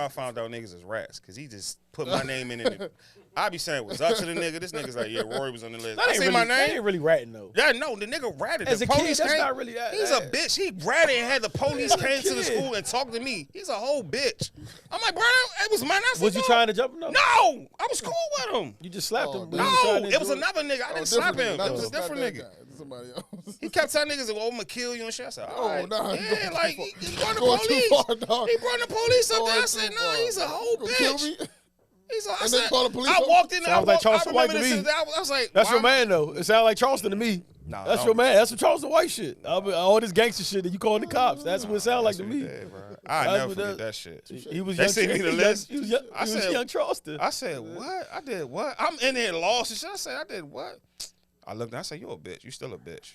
I found out niggas is rats, cause he just put my name in it. I be saying what's up to the nigga. This nigga's like, yeah, Rory was on the list. That I ain't see really, my that name. ain't really ratting though. Yeah, no, the nigga ratted. As The a kid, police that's came. not really that. He's a bitch. He ratted and had the police As a came to the kid. school and talked to me. He's a whole bitch. I'm like, bro, it was mine. Was you trying to jump him? No, I was cool with him. You just slapped Oh, him. but no. you was trying No, to it was do another nigga. I Oh, didn't slap different him. nigga. It was a Not different that nigga. guy. It's somebody else. He kept telling niggas, "Oh, I'm gonna kill you and shit." I said, "All right, nah, you yeah, going like too he far. brought the Going too police. far, dog. He brought the police up there. I Going said, too "No, far. he's a whole You gonna kill bitch." me? He's a, I And they said, call the police I on walked in. Sounds like Charleston White to me. I was like, That's why your am- man though. It sounds like Charleston to me. Nah, That's no. your man. That's some Charleston White shit. All this gangster shit that you calling the cops. That's what it sounds like to me. I That's never what forget that- that shit. He was They young. sent me the he was list. He was young, I he was said- young Charleston. I said, "What? I did what? I'm in there lost and shit." I said, "I did what?" I looked. I said, "You a bitch. You still a bitch."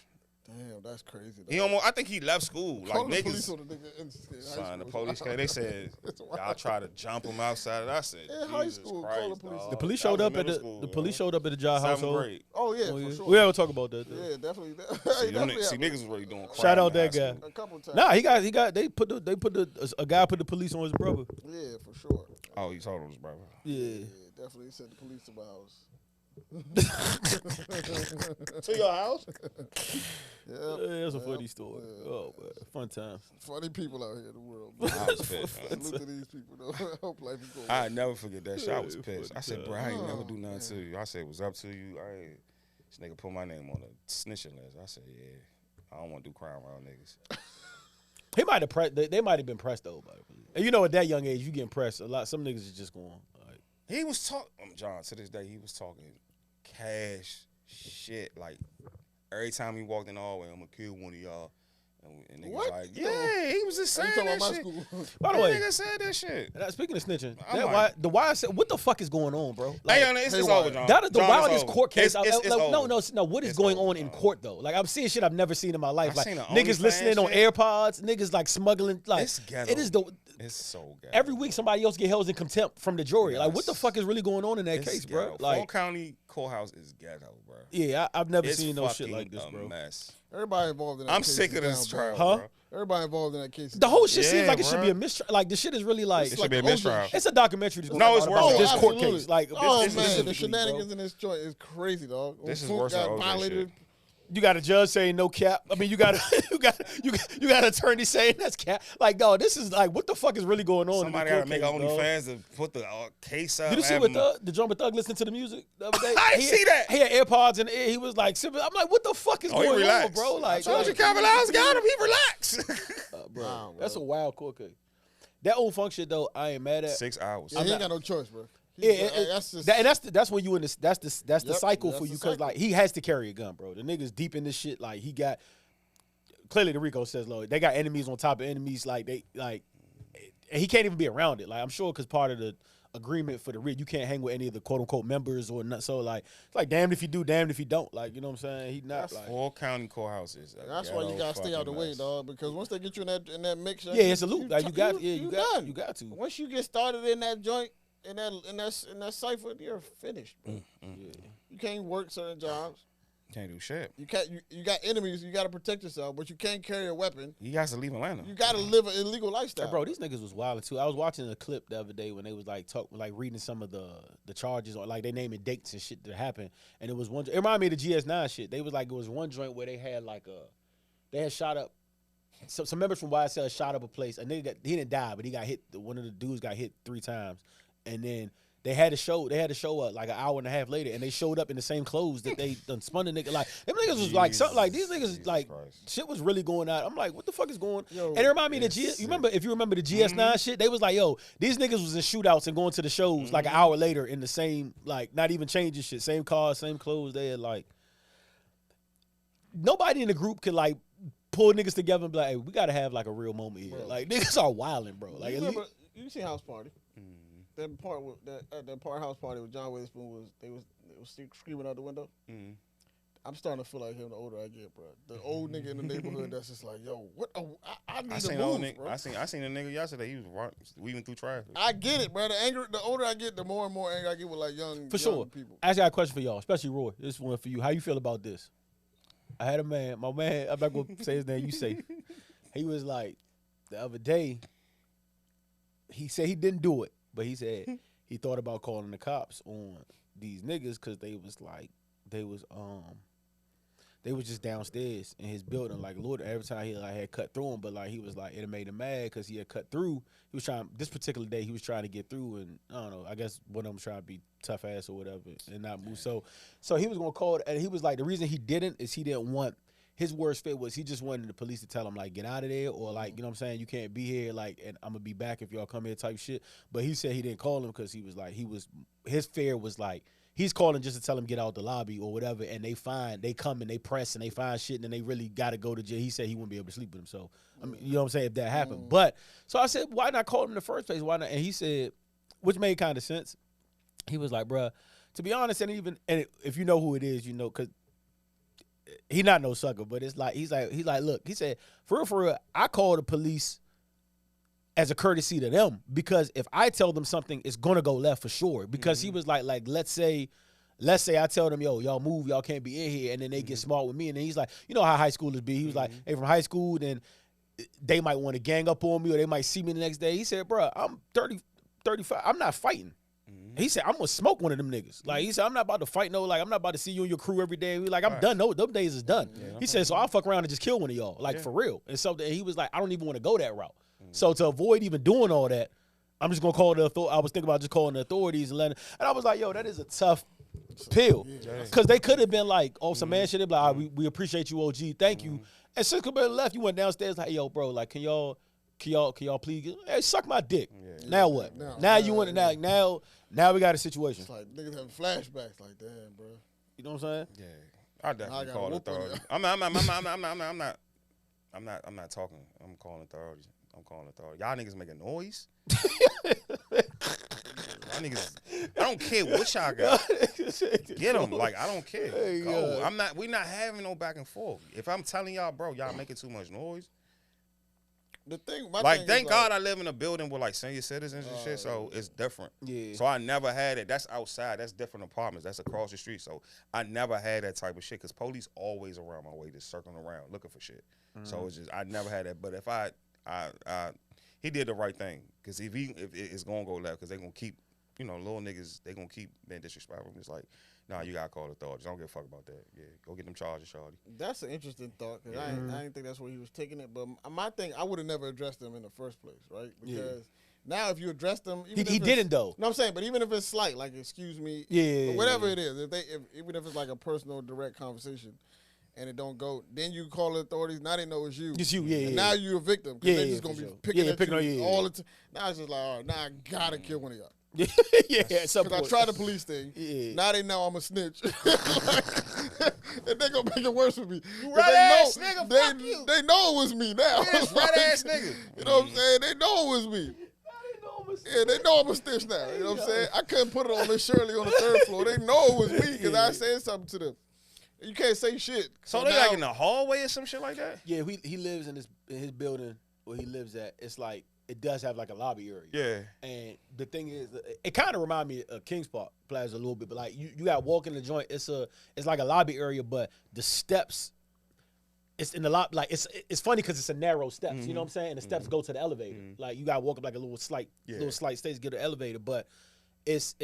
Damn, that's crazy. He almost. I think he left school. Like Call the police niggas. on the nigga in high Son, the school. police came. They said It's wild. y'all try to jump him outside. I said, In high Jesus school, call Christ, the police. dog. The police That showed was up at middle the school, the yo. police showed up at the job 7th household. grade. Oh yeah, Oh, yeah. for sure. We ever talk about that. Though. Yeah, definitely. See, Definitely see, happened. niggas was really doing crime. Shout out in high that guy. school. A couple times. Nah, a guy put the police on his brother. Yeah, for sure. Oh, you told him his brother. Yeah. Yeah, definitely sent the police to my house. To your house? Yeah, That's a funny story. Oh, man. Fun times. funny people out here in the world. I was pissed. man. Salute to these people though. I hope life is going. I never forget that shit. I was Yeah, pissed. I said, bro, I ain't never do nothing to you. I said, it was up to you. This nigga put my name on the snitching list. I said, yeah, I don't want to do crime around niggas. He might have they might have been pressed though by the police. And you know, at that young age, you getting pressed a lot. Some niggas is just going like, He was talking, John, to this day, he was talking cash shit. Like, every time he walked in the hallway, I'm gonna kill one of y'all. And niggas What? like, yeah, he was just saying that shit. By the way, nigga said that shit. Speaking of snitching, like, the wire said, what the fuck is going on, bro? Like, it's over, John. That is the John, wildest court case. It's over. No. What is going on in court though? Like I'm seeing shit I've never seen in my life. Like seen niggas listening on AirPods, niggas like smuggling. Like it's ghetto. it is the. It's so ghetto. Every week somebody else get held in contempt from the jury. Yes. Like what the fuck is really going on in that case, ghetto. bro? Like Fulton County Courthouse is ghetto, bro. Yeah, I've never seen no shit like this, bro. Mess. Everybody involved in that I'm case sick of this trial, bro. Everybody involved in that case. The whole shit seems like it should bro. be a mistrial. Like the shit is really like It should be a mistrial. It's a documentary. That's No, it's worse. this court absolutely. case. Like man, the shenanigans in this joint is crazy, dog. This is worse than OJ shit. You got a judge saying no cap. I mean, you got an attorney saying that's cap. Like, dog, this is like, what the fuck is really going on? Somebody got to make OnlyFans to put the case up. Did you see what the drummer Thug listened to the music the other day? I didn't see that. He had AirPods in the ear. He was like, sipping. I'm like, what the fuck is going on, bro? Like, told you, Calvin Lyles got him. He relaxed. Bro, that's a wild court case. That old funk shit though, I ain't mad at. 6 hours. Yeah, he ain't got no choice, bro. That's when you in this. That's the cycle for you because like he has to carry a gun, bro. The niggas deep in this shit. Like he got clearly the RICO says, Lord, they got enemies on top of enemies. Like they like, and he can't even be around it. Like I'm sure because part of the agreement for the RIC, you can't hang with any of the quote unquote members or not. So like it's like damned if you do, damned if you don't. Like you know what I'm saying? He not like Fulton County courthouses. That's why you gotta stay out the way, dog. Because once they get you in that mix, it's a loop. Like you got to. Once you get started in that joint. In that cipher, you're finished, bro. Yeah. You can't work certain jobs. Can't do shit. You can't. You got enemies. You got to protect yourself, but you can't carry a weapon. You guys to leave Atlanta. You got to live an illegal lifestyle, bro. These niggas was wild too. I was watching a clip the other day when they was like reading some of the charges or like they naming dates and shit that happened, and it was one. It reminded me of the GS9 shit. They was like it was one joint where they had shot up. Some members from YSL shot up a place. A nigga he didn't die, but he got hit. One of the dudes got hit 3 times. And then they had to show up like an hour and a half later, and they showed up in the same clothes that they done spun the nigga. Like them niggas was like something like these niggas like Christ. Shit was really going out. I'm like, what the fuck is going? And it reminded me of if you remember the GS9 shit, they was like, yo, these niggas was in shootouts and going to the shows like an hour later in the same like not even changing shit, same cars, same clothes. They had like nobody in the group could like pull niggas together and be like, hey, we gotta have like a real moment here. Bro. Like niggas are wilding, bro. Like you see House Party. That part with that part house party with John Witherspoon they was screaming out the window. Mm-hmm. I'm starting to feel like him the older I get, bro. The old nigga in the neighborhood that's just like, yo, what? I need to move, bro. I seen a nigga yesterday. He was weaving through traffic. I get it, bro. The older I get, the more and more angry I get with like young people. I got a question for y'all, especially Roy. This one for you. How you feel about this? I had a man. My man. I'm not gonna say his name. You say. He was like the other day. He said he didn't do it. But he said he thought about calling the cops on these niggas because they was just downstairs in his building. Like Lord, every time he like had cut through him, but like he was like it made him mad because he had cut through. He was trying this particular day. He was trying to get through, and I don't know. I guess one of them trying to be tough ass or whatever and not move. So he was gonna call, and he was like the reason he didn't is he didn't want. His worst fit was he just wanted the police to tell him, like, get out of there or, like, you know what I'm saying, you can't be here, like, and I'm going to be back if y'all come here type shit. But he said he didn't call him because he was, like, his fear was, like, he's calling just to tell him get out the lobby or whatever, and they come and they press and they find shit and then they really got to go to jail. He said he wouldn't be able to sleep with him. So, I mean, you know what I'm saying, if that happened. But, so I said, why not call him in the first place? Why not? And he said, which made kind of sense. He was like, bruh, to be honest, and if you know who it is, you know, because he not no sucker, but it's like he's like look, he said for real, I call the police as a courtesy to them because if I tell them something, it's gonna go left for sure. Because he was like let's say I tell them, yo, y'all move, y'all can't be in here, and then they get smart with me, and then he's like, you know how high schoolers be. He was like, hey, from high school, then they might want to gang up on me or they might see me the next day. He said, bro, I'm 30, 35, I'm not fighting. He said, I'm going to smoke one of them niggas. Like, he said, I'm not about to fight I'm not about to see you and your crew every day. Like, I'm done. No, them days is done. Yeah, he said, so I'll fuck around and just kill one of y'all. Like, for real. And so he was like, I don't even want to go that route. So to avoid even doing all that, I'm just going to call the authorities. I was thinking about just calling the authorities and letting. And I was like, yo, that is a tough pill. Because they could have been like, oh, some man shit. They'd be like, we appreciate you, OG. Thank you. And since Cabela left, you went downstairs like, yo, bro, like, can y'all please suck my dick? Yeah. Now what? Now you want to now we got a situation. It's like niggas having flashbacks like damn, bro. You know what I'm saying? Yeah. I definitely call authorities. I'm not talking. I'm calling authorities. Y'all niggas making noise. Y'all niggas. I don't care what y'all got. Get them. Like, I don't care. Go. We not having no back and forth. If I'm telling y'all, bro, y'all making too much noise. The thing, thank God I live in a building with like senior citizens and shit, so it's different. Yeah. So I never had it. That's outside. That's different apartments. That's across the street. So I never had that type of shit because police always around my way, just circling around looking for shit. So it's just I never had that. But if he did the right thing because if it's gonna go left because they gonna keep little niggas they gonna keep being disrespectful. It's like. Nah, you gotta call the authorities. I don't give a fuck about that. Yeah, go get them charges, shawty. That's an interesting thought because I didn't think that's where he was taking it. But my thing, I would have never addressed them in the first place, right? Because now if you address them, he didn't though. No, I'm saying, but even if it's slight, like excuse me, or whatever it is, even if it's like a personal, direct conversation, and it don't go, then you call the authorities. Now they know it's you. It's you, yeah. And now you're a victim because they're just gonna be picking at you all the time. Now it's just like, all right, now I gotta kill one of y'all. Because I tried the police thing. Now they know I'm a snitch. And they gonna make it worse for me. You red ass nigga, fuck you. They know it was me now. Yes, red ass nigga. You know what I'm saying? They know it was me. Yeah, they know I'm a snitch now. You know what I'm saying? I couldn't put it on Miss Shirley on the 3rd floor. They know it was me because I said something to them. You can't say shit. So they like in the hallway or some shit like that? Yeah, he lives in his building where he lives at. It's like it does have like a lobby area. Yeah. And the thing is, it kind of reminds me of Kings Park Plaza a little bit, but like you got to walk in the joint. It's like a lobby area, but the steps. It's in the lobby. Like it's funny because it's a narrow steps. You know what I'm saying? And the steps go to the elevator. Like you got to walk up like a little slight stage to get to the elevator, but. It's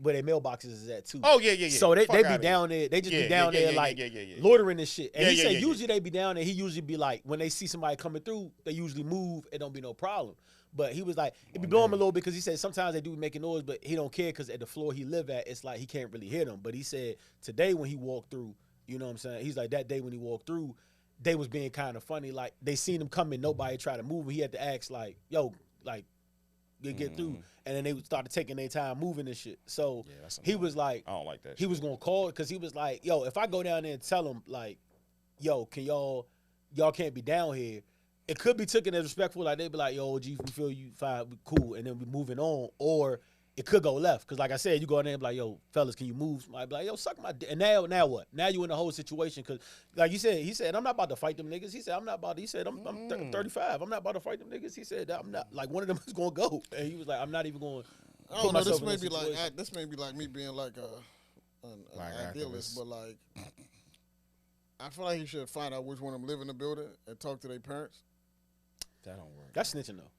where their mailboxes is at too. Oh yeah. So they be down there. They just be down there like loitering and shit. And he said usually they be down there. He usually be like when they see somebody coming through, they usually move. It don't be no problem. But he was like it be blowing him a little bit because he said sometimes they do be making noise, but he don't care because at the floor he live at, it's like he can't really hear them. But he said today when he walked through, you know what I'm saying? He's like that day when he walked through, they was being kind of funny. Like they seen him coming, nobody tried to move. He had to ask like, yo, like. Get through, and then they started taking their time moving and shit. So he was like, I don't like that. He was gonna call because he was like, yo, if I go down there and tell them like, yo, can y'all can't be down here. It could be taken as respectful, like they be like, yo, G, we feel you fine, we cool, and then we moving on, or it could go left because like I said, you go in there and be like, yo, fellas, can you move? Somebody be like, yo, suck my dick. And now what? Now you in the whole situation because like he said, I'm not about to fight them niggas. He said, I'm 35. I'm not about to fight them niggas. He said, I'm not, like one of them is going to go. And he was like, I'm not even going to I don't know, this may be like me being like an idealist, but like, I feel like he should find out which one of them live in the building and talk to their parents. That don't work. That's snitching though.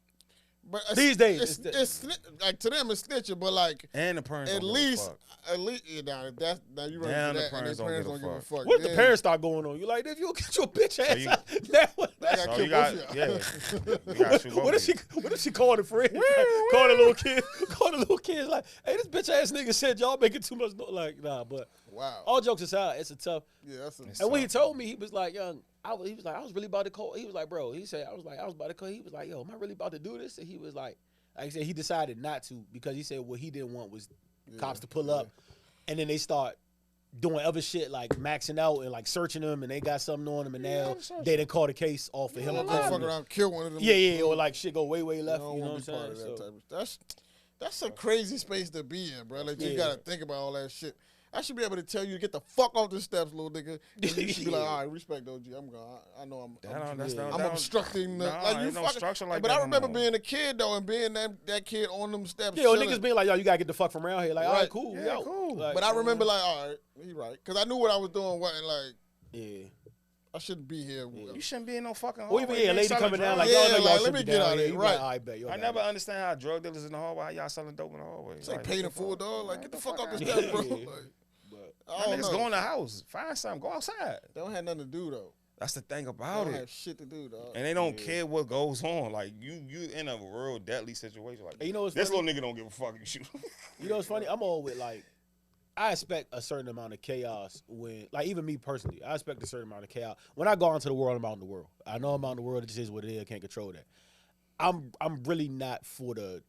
But these days, it's like to them it's snitching, but like and the parents at least now you run Damn, into that, the and the parents don't give a fuck. What if the parents start going on? You like, if you get your bitch ass out, now what? So you got What if she called a friend? Called a little kid, like, hey, this bitch ass nigga said y'all making too much noise. Like, nah, but wow. All jokes aside, it's a tough. Yeah, and when he told me, he was like, young. He was like, I was really about to call. He was like, bro. He said, I was about to call. He was like, yo, am I really about to do this? And he was like I said, he decided not to because he said what he didn't want was cops to pull up, and then they start doing other shit like maxing out and like searching them, and they got something on them, and now they didn't call the case off of him. Fuck around, kill one of them. Yeah, or like shit go way left. You know what I'm saying? That's a crazy space to be in, bro. Like you gotta think about all that shit. I should be able to tell you to get the fuck off the steps, little nigga. And you should be like, all right, respect OG. I'm gone. I know I'm obstructing. Structure like but that. I remember being a kid though, and being that kid on them steps. Yeah, or niggas being like, yo, you gotta get the fuck from around here. Like, all right, cool, yeah, cool. Like, but I remember like, all right, he right, because I knew what I was doing wasn't like. Yeah. I shouldn't be here. You shouldn't be in no fucking hallway. Or even a lady coming down like, let me get out of here. Right. I bet. I never understand how drug dealers in the hallway, how y'all selling dope in the hallway. It's like paying a full dog. Like, get the fuck off the steps, bro. Niggas go in the house, find something, go outside. They don't have nothing to do though. That's the thing about they it. Don't have shit to do, dog. And they don't care what goes on. Like you in a real deadly situation. Like you know what's this funny? Little nigga don't give a fuck. You know what's funny? I'm all with like, I expect a certain amount of chaos when, like, even me personally, I expect a certain amount of chaos when I go out into the world. I'm out in the world. I know I'm out in the world. It just is what it is. I can't control that. I'm really not for the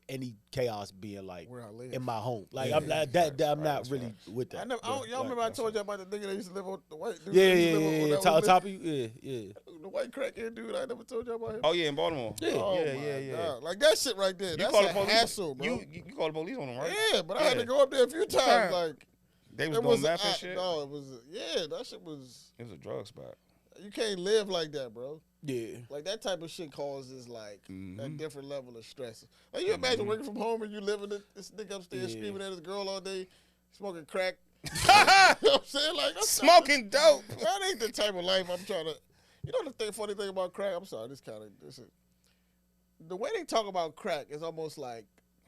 any chaos being like Where I live. in my home. Like Yeah, I'm not that. I'm not really with that. Y'all remember I told you about the nigga that used to live on the white dude? Yeah. Top of you. Yeah. The white crackhead dude. I never told you about him. Oh yeah, in Baltimore. Yeah. Oh, yeah. God. Like that shit right there. That's a hassle, bro. You call the police on him, right? Yeah, but I had to go up there a few times. Like they was doing meth and shit. No, it was that shit was. It was a drug spot. You can't live like that, bro. Yeah. Like that type of shit causes like a different level of stress. Like you imagine working from home and you living this nigga upstairs screaming at his girl all day, smoking crack. You know what I'm saying? Like smoking dope. That ain't the type of life I'm trying to. You know the funny thing about crack? I'm sorry, this is the way they talk about crack is almost like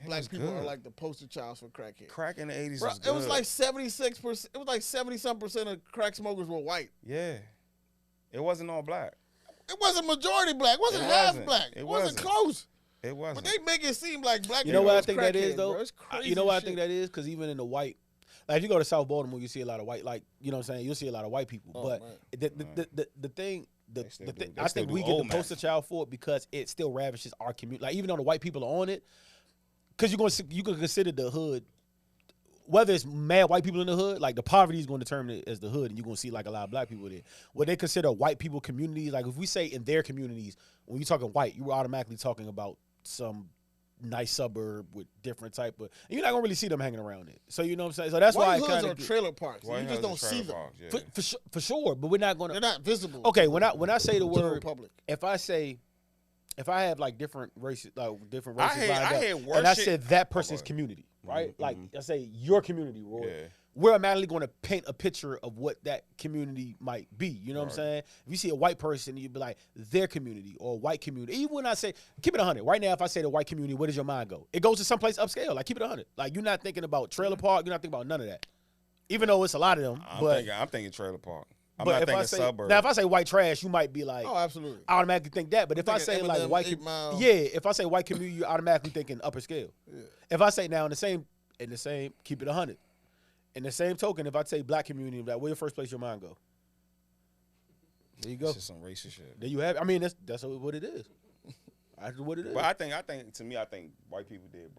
black people are like the poster childs for crackhead. Crack in the 80s Bro, was good. It was like 76%. It was like 70-some% of crack smokers were white. Yeah, it wasn't all black. It wasn't majority black. It wasn't half black. It wasn't close. It wasn't. But they make it seem like black. You know what I think that is though? It's crazy. You know what I think that is? Because even in the white, like if you go to South Baltimore, you see a lot of white. Like you know what I'm saying? You'll see a lot of white people. But the thing. I think we get the poster child for it because it still ravishes our community. Like even though the white people are on it, because you can consider the hood, whether it's mad white people in the hood, like the poverty is going to determine it as the hood, and you're going to see like a lot of black people there. What they consider white people communities, like if we say in their communities, when you're talking white, you're automatically talking about some nice suburb with different type of, and you're not gonna really see them hanging around it. So you know what I'm saying. So that's white why hoods are trailer parks. You just don't see them for sure. But we're not gonna. They're not visible. Okay, when I say the word public, if I have like different races, and I said that person's community, right? Like I say your community, Roy. Yeah. We're automatically going to paint a picture of what that community might be. You know what I'm saying? If you see a white person, you'd be like, their community or white community. Even when I say, keep it 100. Right now, if I say the white community, where does your mind go? It goes to someplace upscale. Like, keep it 100. Like, you're not thinking about trailer park. You're not thinking about none of that. Even though it's a lot of them. I'm thinking trailer park. I'm not thinking suburb. Now, if I say white trash, you might be like, oh, absolutely. I automatically think that. But if I say like white community, if I say white community, you're automatically thinking upper scale. Yeah. If I say now in the same, keep it 100. In the same token, if I say black community, like where your first place your mind go? There you go. It's just some racist shit. There you have. I mean, that's what it is. That's what it is. But I think white people did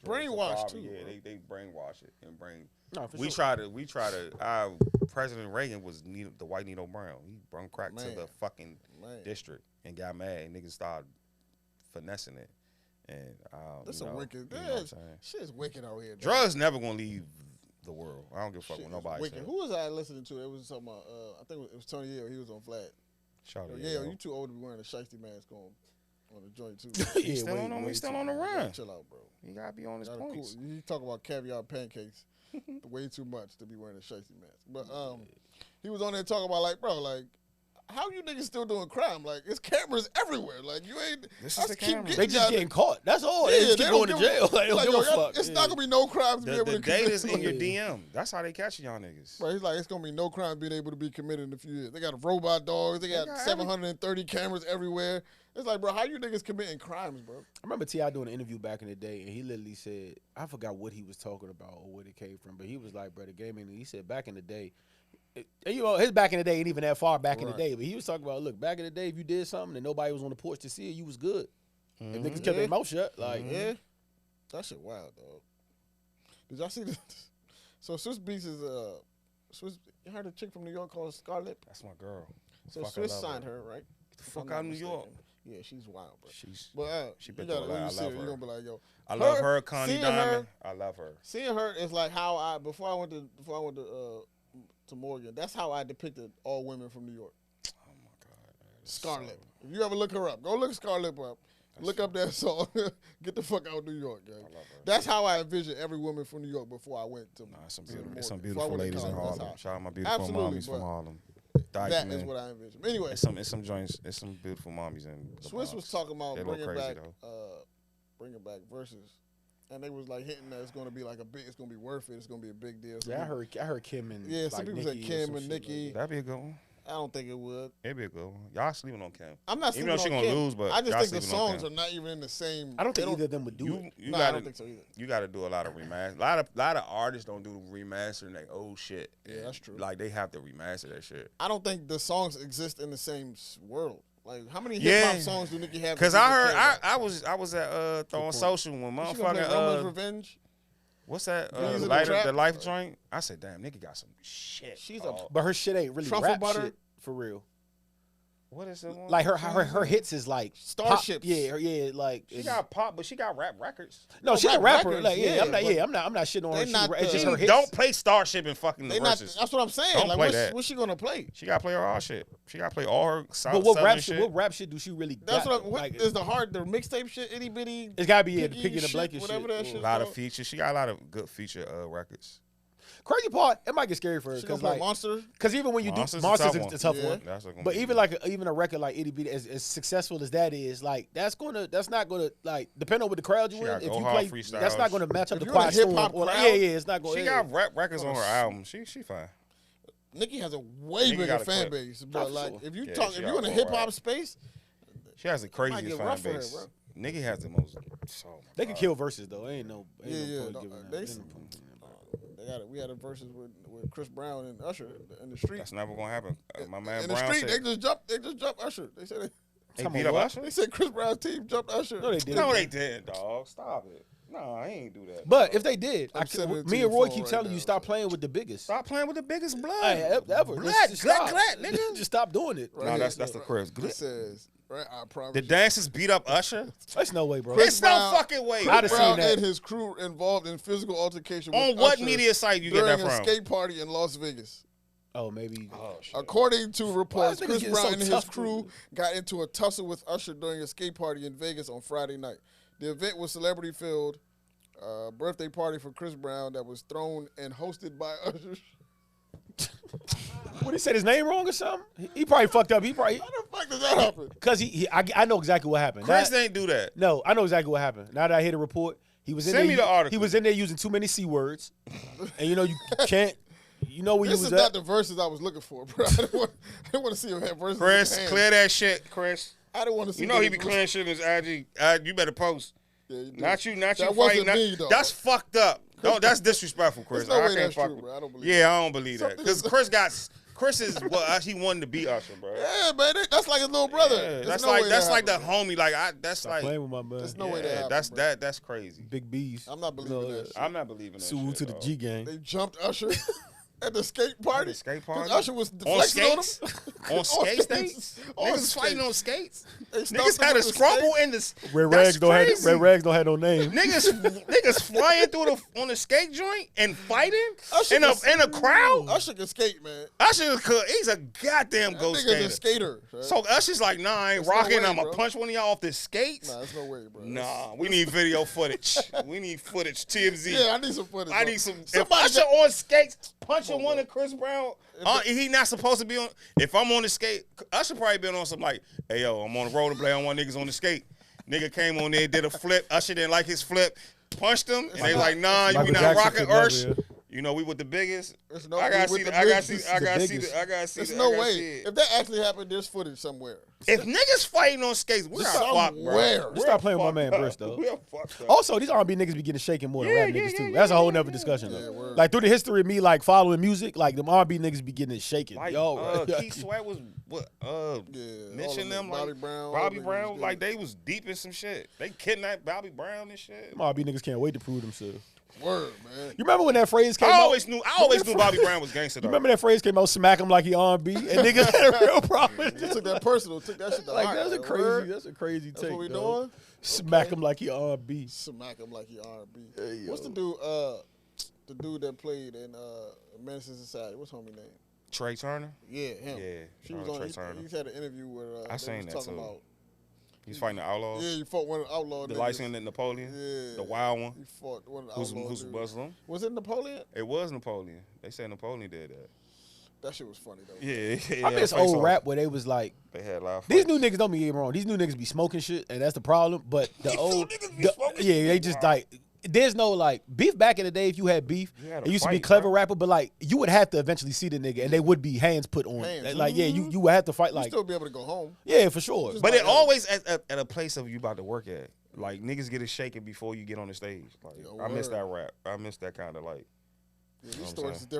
brainwash too. Yeah, they brainwash it and bring. No, for we sure. try to. President Reagan was the white Nino Brown. He brought crack to the fucking district and got mad. And niggas started finessing it. And that's a wicked. Shit's wicked out here. Drugs never gonna leave the world. I don't give a fuck what nobody says. Who was I listening to? It was something about, I think it was Tony Yale. He was on Flat. Shout out. Yeah, you too old to be wearing a shiesty mask on the joint too. He's still on the run. Chill out, bro. You gotta be on his points. Cool. You talk about caviar pancakes way too much to be wearing a shiesty mask. But he was on there talking about like, bro, like, how you niggas still doing crime? Like, it's cameras everywhere. Like, you ain't. This is the camera. They just getting caught. That's all. They just keep going to jail. Like, don't give a fuck. It's not gonna be no crimes being able to commit. The data's in your DM. That's how they catch y'all niggas. Right. He's like, it's gonna be no crime being able to be committed in a few years. They got robot dogs. They got 730 cameras everywhere. It's like, bro, how you niggas committing crimes, bro? I remember T.I. doing an interview back in the day, and he literally said, I forgot what he was talking about or where it came from, but he was like, bro, the gaming. He said back in the day. You know, his back in the day ain't even that far back in the day, but he was talking about, look, back in the day, if you did something and nobody was on the porch to see it, you was good. If niggas kept their mouth shut, like, that shit wild, dog. Did y'all see this? So Swiss Beats is you heard a chick from New York called Scarlett? That's my girl. So Swiss signed her, right? Get the fuck out of New York. Yeah, she's wild, bro. She been through a lot. I love her. You're gonna be like, yo, I love her, Connie Diamond. I love her. Seeing her is like how before I went to Morgan. That's how I depicted all women from New York. Oh my God, Scarlett. If you ever look her up, go look Scarlett up. Look up that song. Get the fuck out of New York, gang. I love her. That's how I envisioned every woman from New York before I went to. Some beautiful ladies in Harlem. Shout out my beautiful mommies from Harlem. That is what I envisioned. Anyway, it's some joints. It's some beautiful mommies in. Swiss was talking about bringing back Versus. And they was like hinting that it's gonna be like it's gonna be worth it. It's gonna be a big deal. Yeah, I heard Kim and some people said Kim and Nicki. That'd be a good one. I don't think it would. It'd be a good one. Y'all sleeping on Kim. I'm not sleeping on Kim. Even though she gonna lose, but I just think the songs are not even in the same. I don't think either of them would do it. I don't think so either. You got to do a lot of remaster. A lot of artists don't do remastering their old shit. Yeah, that's true. Like they have to remaster that shit. I don't think the songs exist in the same world. Like, how many hip hop songs do Nicki have? Because I heard, I was at Throwing Social when motherfucking Revenge. What's that? The Life joint. I said, damn, Nicki got some shit. But her shit ain't really rap shit for real. What is it? Like her hits is like Starships. Yeah, like she got pop, but she got rap records. No, she's a rapper. Records, Like I'm not shitting on her. It's just her hits. Don't play Starship in fucking the verses. That's what I'm saying. Don't like, play that. What's she gonna play? She gotta play her all shit. She gotta play all her South. But what rap shit do she really? That's what is the mixtape shit, itty bitty. It's gotta be the Piggy and the Blanket whatever shit. That shit. A lot of features. She got a lot of good feature records. Crazy part, it might get scary for her because like Monster. Because even when you do Monster's a tough one, but even a record like Itty Bitty, as successful as that is, like that's not gonna like depend on what the crowd you in. If you play, that's not gonna match up the Quiet Storm. It's not going. She got rap records on her album. She fine. Nicki has a way bigger fan base, but like if you in the hip hop space, she has the craziest fan base. Nicki has the most. They can kill verses though. Ain't no. We had a verses with Chris Brown and Usher in the street. That's never gonna happen. My man in Brown the street, said, they just jumped Usher. They said they beat up Usher. They said Chris Brown's team jumped Usher. No, they didn't. No, they did, dog. Stop it. No, I ain't do that. But dog. if they did, me and Roy keep telling you, stop playing with the biggest. Stop playing with the biggest blood. Ever. Glat, nigga. Just stop doing it. No, that's the Chris. It says. Right, I promise. The dancers beat up Usher? There's no way, bro. There's no fucking way. Chris Brown and his crew involved in physical altercation with on what Usher media site you get that from? During a skate party in Las Vegas. Oh, maybe. According to reports, Chris Brown and his crew got into a tussle with Usher during a skate party in Vegas on Friday night. The event was celebrity-filled, birthday party for Chris Brown that was thrown and hosted by Usher. What, he said his name wrong or something? He probably fucked up. How the fuck does that happen? Because I know exactly what happened. Chris didn't do that. No, I know exactly what happened. Now that I hear the report, he was in Send me the article. He was in there using too many C words. And you can't, where you was at. This is not the verses I was looking for, bro. I didn't want to see him have verses. Chris, clear that shit, Chris. I didn't want to see. You know he be clearing shit in his IG. You better post. Yeah, not you that fighting. Wasn't me, though. That's fucked up. No, that's disrespectful, Chris. There's no way that's true, bro. I don't believe that. Yeah, I don't believe that. Because Chris is what he wanted to be Usher, bro. Yeah, man, that's like his little brother. Yeah, that's like the homie. Like that's Stop like playing with my man. There's no way that happens, that's crazy. Big B's. I'm not believing that. I'm not believing that. Sue to the G gang. They jumped Usher at the skate party. At the skate party. Usher was flexing on him. On skate skates. Niggas fighting on skates. Niggas had a scrumble in the. Red Rags don't have no name. Niggas flying through on the skate joint and fighting in a crowd. Usher can skate, man. He's a goddamn ghost skater. Nigga's a skater. Right? So Usher's like, nah, I ain't rocking. I'm gonna punch one of y'all off the skates. Nah, there's no way, bro. Nah, we need video footage. We need footage. TMZ. Yeah, I need some footage. I need some. If Usher on skates punching one of Chris Brown, he not supposed to be on. If I'm on the skate, Usher probably been on some like, hey yo, I'm on the rollerblade. I want niggas on the skate. Nigga came on there, did a flip. Usher didn't like his flip, punched him, and they like, nah, you not rocking Ursh. You know, we with the biggest. I gotta see. There's no way. If that actually happened, there's footage somewhere. If niggas fighting on skates, we're fucked, bro. Stop playing with my man Bruce, though. We're fucked up. Also, these R&B niggas be getting shaken more than rap niggas too. That's a whole nother discussion though. Like through the history of me like following music, like them R&B niggas be getting it shaken. Like, Keith Sweat was mentioning them like Bobby Brown, like they was deep in some shit. They kidnapped Bobby Brown and shit. Them R&B niggas can't wait to prove themselves. Word, man. You remember when that phrase came out? I always knew Bobby Brown was gangster. You remember that phrase came out, smack him like he R&B, and niggas had a real problem. You took that personal, took that shit to like heart. That's a crazy take. That's what we doing? Smack him like he R&B. Smack him like he R&B. Hey, what's the dude that played in Menace to Society? What's homie name? Trey Turner. Yeah, him. Yeah, she was on. He's had an interview where I seen that talking too. about. He's fighting the outlaws. Yeah, he fought one of the outlaws. The light-skinned Napoleon. Yeah. The wild one. He fought one of the outlaws. Who's Muslim. Was it Napoleon? It was Napoleon. They said Napoleon did that. That shit was funny, though. Yeah. I miss old rap where they was like. They had a lot of these new niggas, don't be getting wrong. These new niggas be smoking shit, and that's the problem. But the old. They just like. There's no like beef back in the day. If you had beef, it used to be clever rapper, but like you would have to eventually see the nigga, and they would be hands put on. Like you would have to fight. Like you still be able to go home. Yeah, for sure. But it always at a place of you about to work at. Like niggas get it shaken before you get on the stage. Like I miss that rap. I miss that kind of like. Yeah, these You know stories is what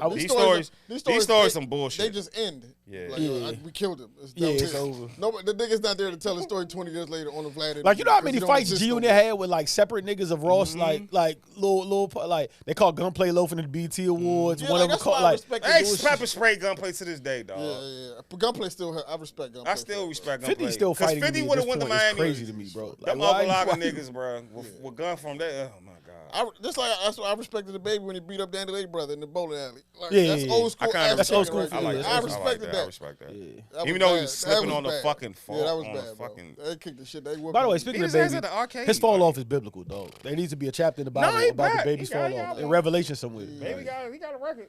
different. These stories some bullshit. They just end. Yeah. Like, we killed him. It's over. Nobody, the nigga's not there to tell the story 20 years later on the Vlad. Like, you know how many fights G-Unit had with, like, separate niggas of Ross, like little, like, they call Gunplay loafing at the BT Awards. Yeah, one of them called, like, Hey, pepper spray Gunplay to this day, dog. Yeah. But Gunplay still, I respect Gunplay. I still respect Gunplay. 50 still fighting 50 me would at have went to this point. It's Miami. crazy to me, bro. Them Like, Oklahoma niggas, bro, with gun from there. Oh, my God. That's why I respected the baby when he beat up Danny Lay brother in the bowling alley. Like, Yeah, that's yeah, old school. That's old school. Right I like there. that. I I respected that. I respect that. That Even was though he bad. was slipping That on the bad. fucking fall. Yeah, that was on bad, bro. fucking. They kicked the shit. They By the way, speaking He of just has baby, at the arcade, his fall man. off is biblical, dog. There needs to be a chapter in the No, Bible he about the back. baby's He fall got off. one. In Revelation somewhere. Baby he got a record.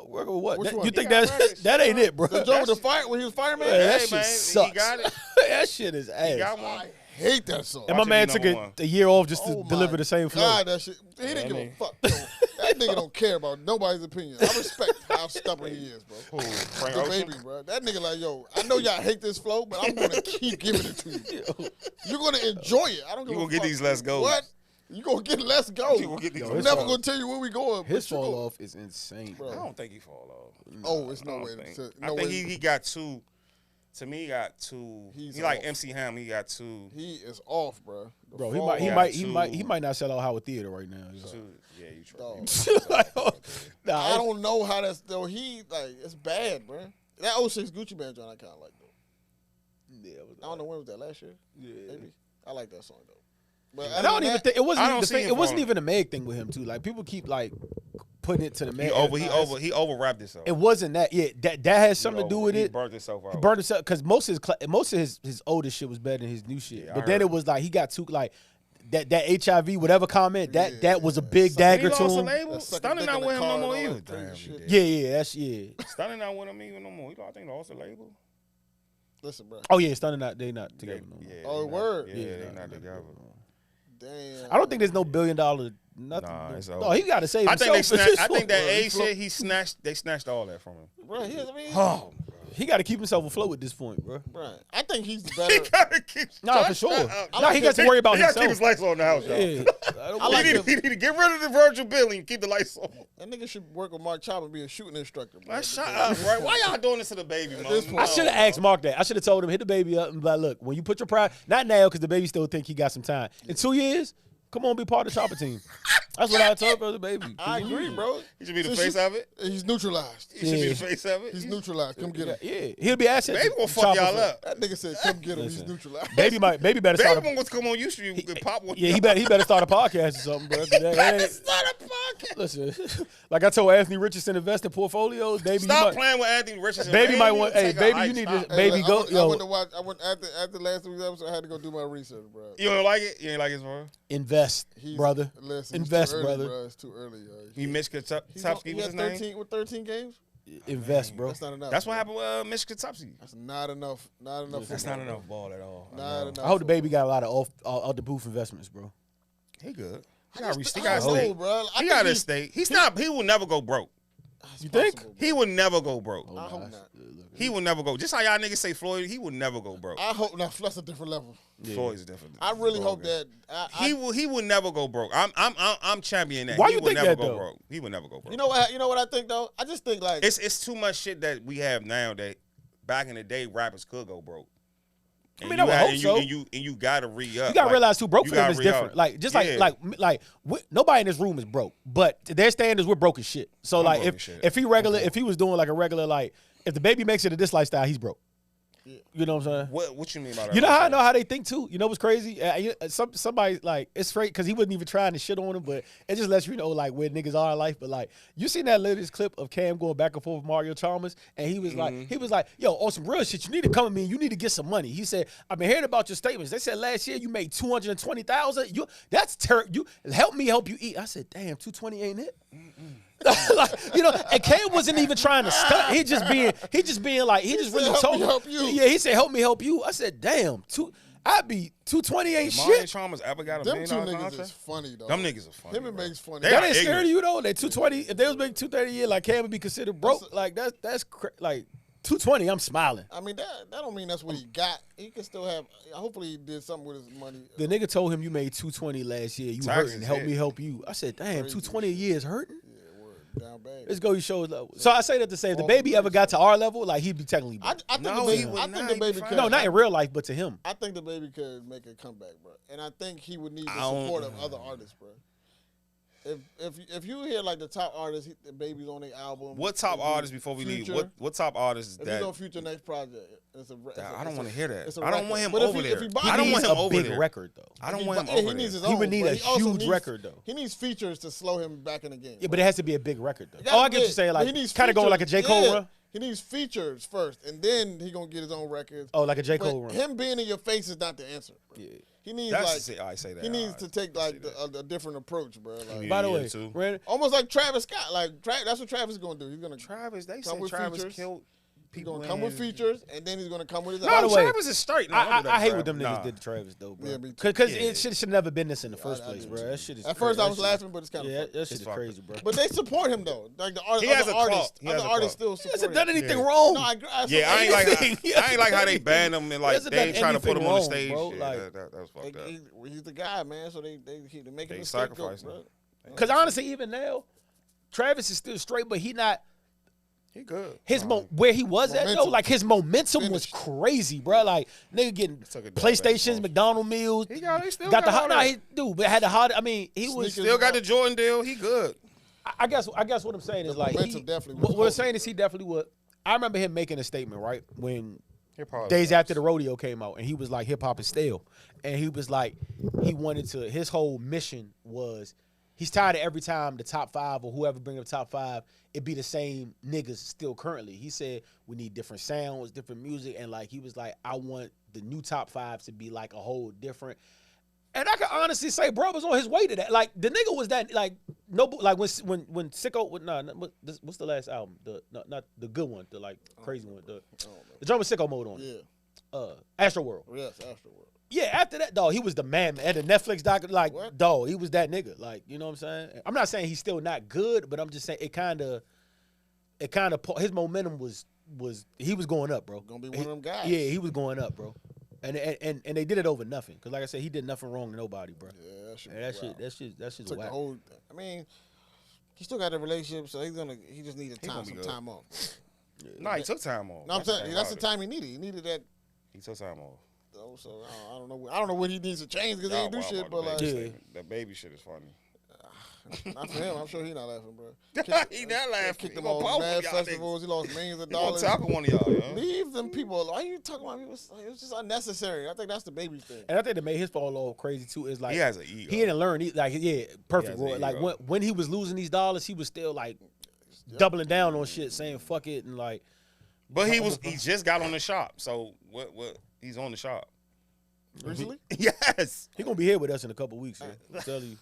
Work with what? Which That- one? you He think got that records. that ain't it, bro? The joke with the fire when he was fireman. Yeah, that Hey, shit man, he sucks. got it. That shit is ass. He got one. I hate that song. And my Watch it man be took number one. a year off just to Oh deliver my the same flow. God, that shit. He didn't give a man. fuck. Bro. That nigga don't care about nobody's opinion. I respect how stubborn he is, bro. Who? Frank The Ocean? baby, bro. That nigga like, yo, I know y'all hate this flow, but I'm gonna keep giving it to you. You're gonna enjoy it. I don't give You a gonna get fuck. these Let's Go's. What? You gonna get Let's Go. You gonna get these Yo, I'm his never fall- gonna tell you where we going. His but you fall go. off is insane, Bro. I don't think he fall off. Oh, it's I no don't way. think. No I think way. he got two. To me, he got two. He's He like off. MC Ham. He got two. He is off, bro. The bro. He fall might, he off. might, two. he might not sell out Howard Theater right now. You know? Two. Yeah, you try. Dog. Nah, I don't know how that's though. He like it's bad, bro. That 06 Gucci Mane joint I kind of like though. Yeah, it was I don't know when was that last year. Yeah. Maybe I like that song though. But And I don't even think it wasn't. I Even don't the see thing, him it wasn't falling. even a Meg thing with him too. Like people keep like putting it to the Meg. He over wrapped himself. It wasn't that. Yeah, that has something to do with He it. burnt himself out. He burned himself because most of his oldest shit was better than his new shit. Yeah, I but then heard. it was like he got too like that HIV whatever comment that Yeah, was a big He dagger He to lost a him. label. That sucker Stunning dick not in the with him car no and more all either. that crazy Damn, shit. Yeah, that's Stunning not with him even no more. I think he lost a label. Listen, bro. Oh yeah, Stunning not they not together no more. Yeah, Oh, they not- word. Yeah, Yeah, they nah, not together. Damn. I don't think there's no $1 billion nothing. Nah, it's no, over. he got to save I think himself. they snatched. I think that Bro, he A shit he snatched. They snatched all that from him. Bro, I mean, Oh, he got to keep himself afloat at this point, bro. bro, I think he's he better. gotta keep. Nah, for sure. Shut up. Nah, he got to worry about He gotta keep himself. his lights on in the house, y'all. Yeah, I like he him. need to get rid of the Virgil Billy and keep the lights on. That nigga should work with Mark Chopper and be a shooting instructor. Bro. Man, shut up, right? Why y'all doing this to the baby, man? this point- I should have asked Mark that. I should have told him hit the baby up and be like, look, when you put your pride, not now because the baby still think he got some time. In 2 years, come on, be part of the Chopper team. That's what I told the baby. I agree, bro. He should be the Since face you- of it. He's neutralized. He should be Yeah. the face of it. He's neutralized. Come get him. Yeah, he'll be asset. Baby to gonna fuck Chopper y'all for- up. That nigga said, "Come get him." He's Listen. neutralized. Baby better Baby start. wants to come on YouTube and pop one. Yeah, he better start a podcast or something, bro. It's not a podcast. Listen, like I told Anthony Richardson, invest in portfolios. Baby, Stop playing with Anthony Richardson. Baby man. might You want. need to Hey, take a baby, hike. you need Stop. to. Baby, I go. went, I Yo, went to watch. I went after last week's episode. I had to go do my research, bro. You don't like it? You ain't like it, bro? invest, brother. Listen, Invest, it's too early, brother. Bro. It's too early. He Mitch Kotupski was He his had name. 13 with 13 games. Invest, bro. That's not enough. That's what bro. happened with Mitch Kotupski. That's not enough. Not enough. That's football, not bro. enough ball at all. Not enough. I hope the baby football. got a lot of out the booth investments, bro. He good. He I got just- he I got don't know, state. bro. I He think got his he's- state. He's not. He will never go broke. It's You think? possible, bro. He will never go broke. I hope not. He will never go. Just how y'all niggas say Floyd, he will never go broke. I hope not. That's a different level. Floyd's different. I really Bro, hope man. that He will never go broke. I'm champion that. Why he you will think never that, go though? broke. He will never go broke. You know what? You know what I think though. I just think like It's too much shit that we have now that back in the day rappers could go broke. I mean, I would hope so. And you gotta re-up. You gotta realize who broke you for them gotta is re-up. different. Like just Yeah. like nobody in this room is broke, but their standards we're broke as shit. So I'm like broke as shit. if he was doing like a regular like if the baby makes it to this lifestyle, he's broke. You know what I'm saying? What you mean by that? You know how I know how they think too. You know what's crazy? Somebody like it's straight because he wasn't even trying to shit on him, but it just lets you know like where niggas are in life. But like you seen that latest clip of Cam going back and forth with Mario Chalmers, and he was like, yo, on some real shit, you need to come with me. You need to get some money. He said, I've been hearing about your statements. They said last year you made $220,000. That's terrible. You help me help you eat. I said, damn, 220 ain't it? Like, you know, and Cam wasn't even trying to stunt. He just being like he just really "Help told me help you." Yeah, he said help me help you. I said damn, I'd be 220 ain't Mario shit. Chalmers ever got a them $1 two million niggas contract? is funny though. Them niggas are funny. Him and bro. Meg's funny. They That are ain't scared of ignorant. you though. They 220. If they was making 230 a year, like Cam would be considered broke. Like like 220. I'm smiling. I mean that don't mean that's what he got. He can still have. Hopefully he did something with his money. The nigga told him you made 220 last year. You Taxes hurting. Help hit. me help you. I said damn, 220 a year is hurting. Yeah, word. Down bad. Let's go. He shows level. So I say that to say, if the baby ever got to our level, like he'd be technically. I think No, the he baby. would I think not. the He'd baby be could. fine. No, not in real life, but to him. I think the baby could make a comeback, bro. And I think he would need the I don't- support of other artists, bro. If you hear like the top artists, the baby's on their album. What top if you- artists before we leave? Future, What top artists If that? he's on Future next project, I don't want to hear it's that. a I don't record. want him But if over he- there. if he buys- I don't He want needs him a over big there. record though. I don't He want him bu- over he there. needs his He own, would need but a he also huge needs- record though. He needs features to slow him back in the game. Yeah, but it has to be a big record though. Gotta Oh, I get be- what you're saying. but Like he needs kind of going like a J. features. Cole Yeah. run. He needs features first, and then he gonna get his own records. Oh, like a J. But Cole run. him being in your face is not the answer. Bro. Yeah. He needs I say that. he needs to take I like say that. a different approach, bro. Like, Yeah. By the way, too. Brandon, almost like Travis Scott. Like that's what Travis is gonna do. He's gonna Travis, they come said with Travis features. killed He's people. gonna come with features, and then he's gonna come with his. By the way, Travis is straight. No, don't do that, I hate Travis. what them niggas Nah. did to Travis though, bro. Yeah, me too. Because Yeah. it should never been this in the first I place, do bro. too. That shit is. At first, I was that shit- laughing, but it's kind of Yeah, funny. that shit It's is fucked. crazy, bro. But they support him though. Like the He has other a cult. artists, He has other a artists cult. still He support hasn't him. done anything Yeah. wrong. No, I agree. Yeah, I ain't like Anything. He I ain't like how they hasn't banned him and like hasn't they done ain't trying to put him anything on the wrong, stage. bro. Yeah, Like- that was fucked up. He's the guy, man. So they make him They a scapegoat, sacrificed him. bro. Because honestly, even now, Travis is still straight, but he not. He good. His where he was at though, Momentum. like his momentum was Finished. crazy, bro. Like nigga getting took a dub PlayStations, back, McDonald's meals. He still got the all hot. No, that. he do, but had the hot. I mean, he was. Sneakers. Still got the Jordan deal. He good. I guess what I'm saying is The like momentum definitely was what I'm over. saying is he definitely would. I remember him making a statement right when Hip hop days after the rodeo came out, and he was like, hip hop is stale, and he was like, he wanted to. His whole mission was, he's tired of every time the top five or whoever bring up top five, it be the same niggas still currently. He said we need different sounds, different music, and like he was like, I want the new top five to be like a whole different. And I can honestly say, bro was on his way to that. Like the nigga was that like no like when Sicko what's the last album? Not the good one, the like crazy one, the drum with Sicko mode on it. Yeah. Astro World. Yes, afterward. Yeah, after that, dog, he was the man at the Netflix doc. Like, What? dog, he was that nigga. Like, you know what I'm saying? I'm not saying he's still not good, but I'm just saying it kind of his momentum was he was going up, bro. Gonna be one of them guys. Yeah, he was going up, bro. And they did it over nothing. Cause like I said, he did nothing wrong to nobody, bro. Yeah, that shit. And that shit's took whack. the whole. I mean, he still got a relationship, so he just needed He gonna be some good. time off. No, he took time off. No, I'm saying that's the about it. time he needed. He needed that. He took time off. Though, so I don't know. I don't know what he needs to change because he Y'all ain't do wild shit. about But the like, baby Yeah. shit. That baby shit is funny. not for him. I'm sure he not laughing, bro. He not laughing. Kicked He him gonna off poke mad y'all festivals. He lost millions of He gonna dollars. tackle one of y'all, yo. Leave them people. Why are you talking about people? It's just unnecessary. I think that's the baby thing. And I think that made his fall off crazy too. Is like He has an ego. He didn't learn. Perfect. He has Roy. an Like ego. when he was losing these dollars, he was still like doubling down on shit, saying fuck it and like. But he just got on the shop. So what he's on the shop. Recently, Yes. He gonna be here with us in a couple weeks. Man. I'm telling you.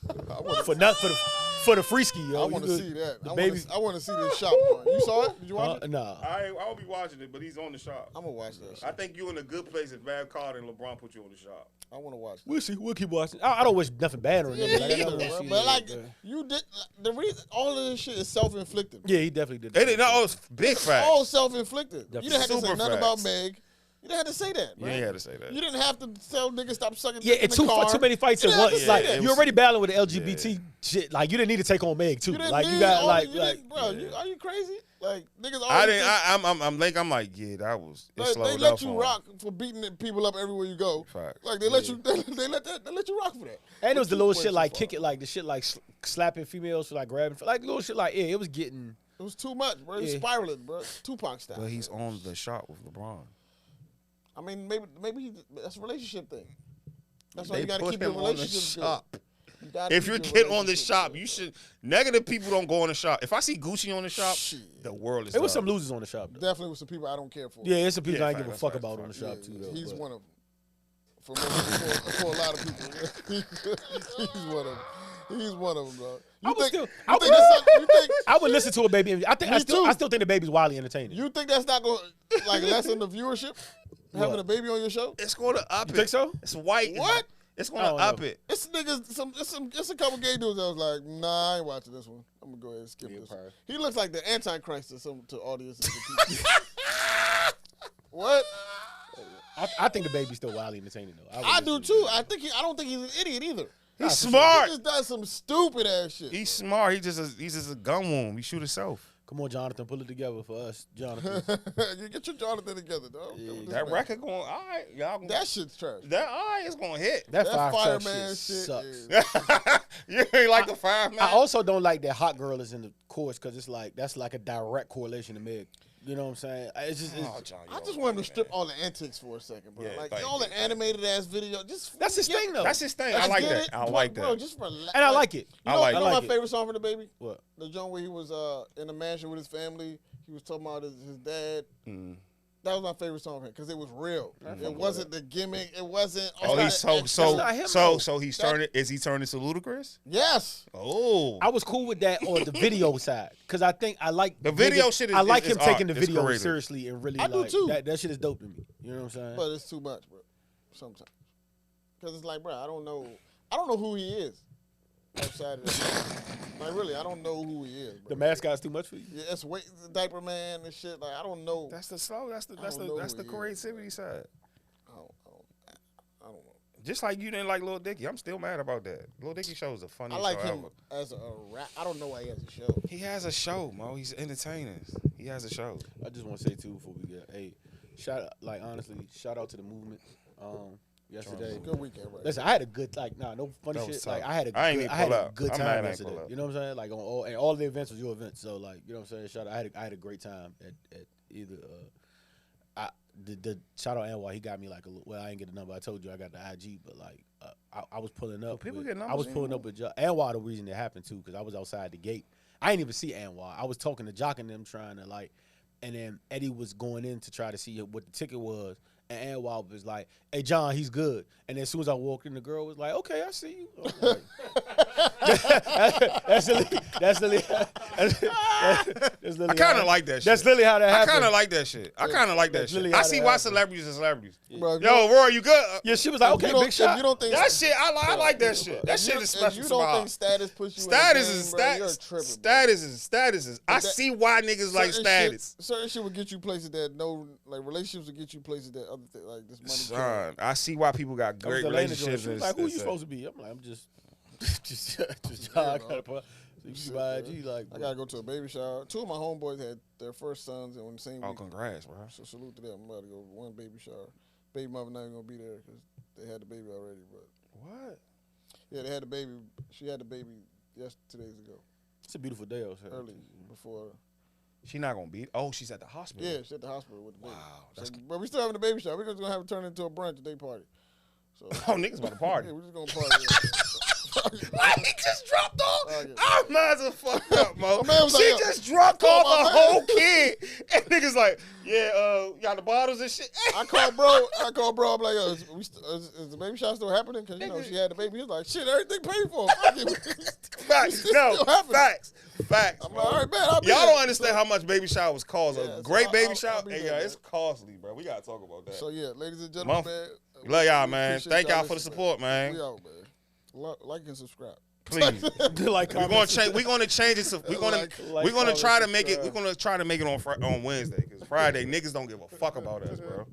For the free ski, yo. I want You to good. see that. The I baby. want to see this shop. Joint. You saw it? Did you watch it? Nah. I'll be watching it, but he's on the shop. I'm gonna watch that. Shit. I think you in a good place if Bab Carter and LeBron put you on the shop. I want to watch. We'll see. We'll keep watching. I don't wish nothing bad on him. Yeah, Like, I either, don't wanna bro. see But that, like but- you did, the reason all of this shit is self-inflicted. yeah, he definitely did. They didn't know. It's big facts. All self-inflicted. You didn't have to say Super nothing about facts. Meg. You didn't have to say that. You Man. ain't had to say that. You didn't have to tell niggas stop sucking. Yeah, dick in and the car. too many fights You at didn't have once. to Like say that. you're already battling with the LGBT shit. Like you didn't need to take on Meg too. You didn't Like you need got all like that. You didn't- bro. Are you crazy? Like niggas. I always didn't. think- I'm like, yeah, that was. It Like, slowed they up let for you him. rock for beating people up everywhere you go. Facts. Like they let you, they let you rock for that. And it was the little shit like too kick it, like the shit like slapping females for like grabbing, like little shit like it was getting. It was too much, bro. It was Yeah. spiraling, bro. Tupac style. But he's on the shot with LeBron. I mean, maybe that's a relationship thing. That's why They you got to put keep your him on the relationship shop. good. You gotta If keep your your kid on the relationship shop, good. you should. Negative people don't go on the shop. If I see Gucci on the shop, Shit. the world is. There was up. some losers on the shop though. Definitely with some people I don't care for. Yeah, there's some people Yeah, I ain't give a facts, fuck facts, about on the facts. shop too. Though. He's but- one of them. For a lot of people, he's one of them. He's one of them, dog. I would still- you think that's not, you think I would listen to a baby. I Me too. still think the baby's wildly entertaining. you think that's not going to like lessen the viewership? Having What? a baby on your show? It's going to up You it. think so? It's white. What? It's going I to don't up know. it. It's niggas, it's a couple gay dudes that was like, nah, I ain't watching this one. I'm gonna go ahead and skip this one. probably. He looks like the Antichrist to audiences. and people. What? I think the baby's still wildly entertaining though. I do too. I don't think he's an idiot either. He's smart. He just does some stupid ass shit. He's smart. He's just a gun wound. He shoot himself. Come on, Jonathan, pull it together for us, Jonathan. You get your Jonathan together, dog. Yeah, That record going, all right, y'all. That shit's trash. That all right, it's gonna hit. That fireman shit shit sucks. is- You ain't like the fireman. I also don't like that Hot Girl is in the chorus because it's like that's like a direct correlation to Meg. You know what I'm saying? It's just John, I just want him to strip all the antics for a second, bro. Yeah, like thank all you. the animated ass video. Just that's his thing though. That's his thing. I let's like get that. it. I like Bro, that. just relax. And I like it. I like You know it. my like it. favorite song from the baby? What? The joint where he was in a mansion with his family. He was talking about his dad. That was my favorite song from him because it was real. It wasn't the gimmick. It wasn't. Oh, he's not him, though. so he's turning. Is he turning to Ludacris? Yes. Oh, I was cool with that on the video side because I think I like The video shit is- I like is him taking art. the It's video creative. seriously and really I do like too. that shit is dope to me. You know what I'm saying? But it's too much, bro. Sometimes. Because it's like, bro, I don't know who he is outside of that. Like, really, I don't know who he is, bro. the mascot's too much for you. Yeah, it's the diaper man and shit. Like, I don't know. that's the slow. That's I don't know the who he creativity side. I don't know. Just like you didn't like Lil Dicky, I'm still mad about that. Lil Dicky show is the I funniest like show him ever. as a rap. I don't know why he has a show. He has a show, Mo. He's entertaining. He has a show. I just want to say too before we get honestly, shout out to the movement. Yesterday. Good weekend, right? Listen, I had a good no funny That was shit. tough. Like I had a I ain't good, even I had pull a up. good I'm time mad I ain't yesterday. pull up. You know what I'm saying? Like on all the events was your events. So like, you know what I'm saying? Shout out. I had a great time at either the shout out Anwar, he got me like I ain't get the number. I told you I got the IG, but like I was pulling up. people with, get numbers I was pulling up with Anwar. The reason it happened too, because I was outside the gate. I didn't even see Anwar. I was talking to Jock and them trying to like, and then Eddie was going in to try to see what the ticket was. And Anwar was like, "Hey John, he's good." And then as soon as I walked in, the girl was like, "Okay, I see you." I'm like, that's literally. I kind of like that shit. That's literally how that I happened. kind of like that shit. I kind of like that That's shit. literally I how see that why happened. celebrities are celebrities. Bro, if Yo, Roy, you good? Yeah, she was like, "Okay, big shot." If you don't think That shit, I like that shit. That shit is special. If you to don't my think status puts you status in is the game, bro, you're status. tripping. Status is. I that- see why niggas like status. Certain shit will get you places that relationships will get you places that other things like this money. Son, I see why people got That was great the Lena joint. relationships. She was and like, "Who you stuff. supposed to be?" I'm like, "I'm just John." I gotta put. So you see my IG like. I gotta go to a baby shower. Two of my homeboys had their first sons on the same Oh, week. congrats, bro. So salute to them. I'm about to go to one baby shower. Baby mother not even gonna be there because they had the baby already. But What? yeah, they had the baby. She had the baby 2 days ago, It's a beautiful day outside. early before. She not gonna be. Oh, she's at the hospital. Yeah, she's at the hospital with the baby. Wow. So, but we still having the baby shower. We're just gonna have it turn into a brunch, a day party. So Oh, niggas about to party. yeah, we're just gonna party. Like, he just dropped off. Oh, yeah. I'm mad as fuck up, Mo. My man was She like, just dropped call off my a man. whole kid. And niggas like, yeah, y'all the bottles and shit. I called bro. I'm like, yo, is the baby shower still happening? Because, you know, she had the baby. He was like, shit, everything paid for. Fuck it. Facts. It's No, still happening. facts. I'm like, all right, man. I'll be Y'all there. don't understand how much baby showers cost. Yeah, A so great baby I'll shower, be hey, there, yeah, man. it's costly, bro. We gotta talk about that. So, yeah, ladies and gentlemen, man. Love y'all, we man. appreciate Thank y'all for the listening, support, man. We out, man. Like and subscribe. Please. Like, We're gonna change. We're gonna change it. We're gonna Like, we're gonna comment, try to make it. subscribe. We're gonna try to make it on Wednesday because Friday niggas don't give a fuck about us, bro.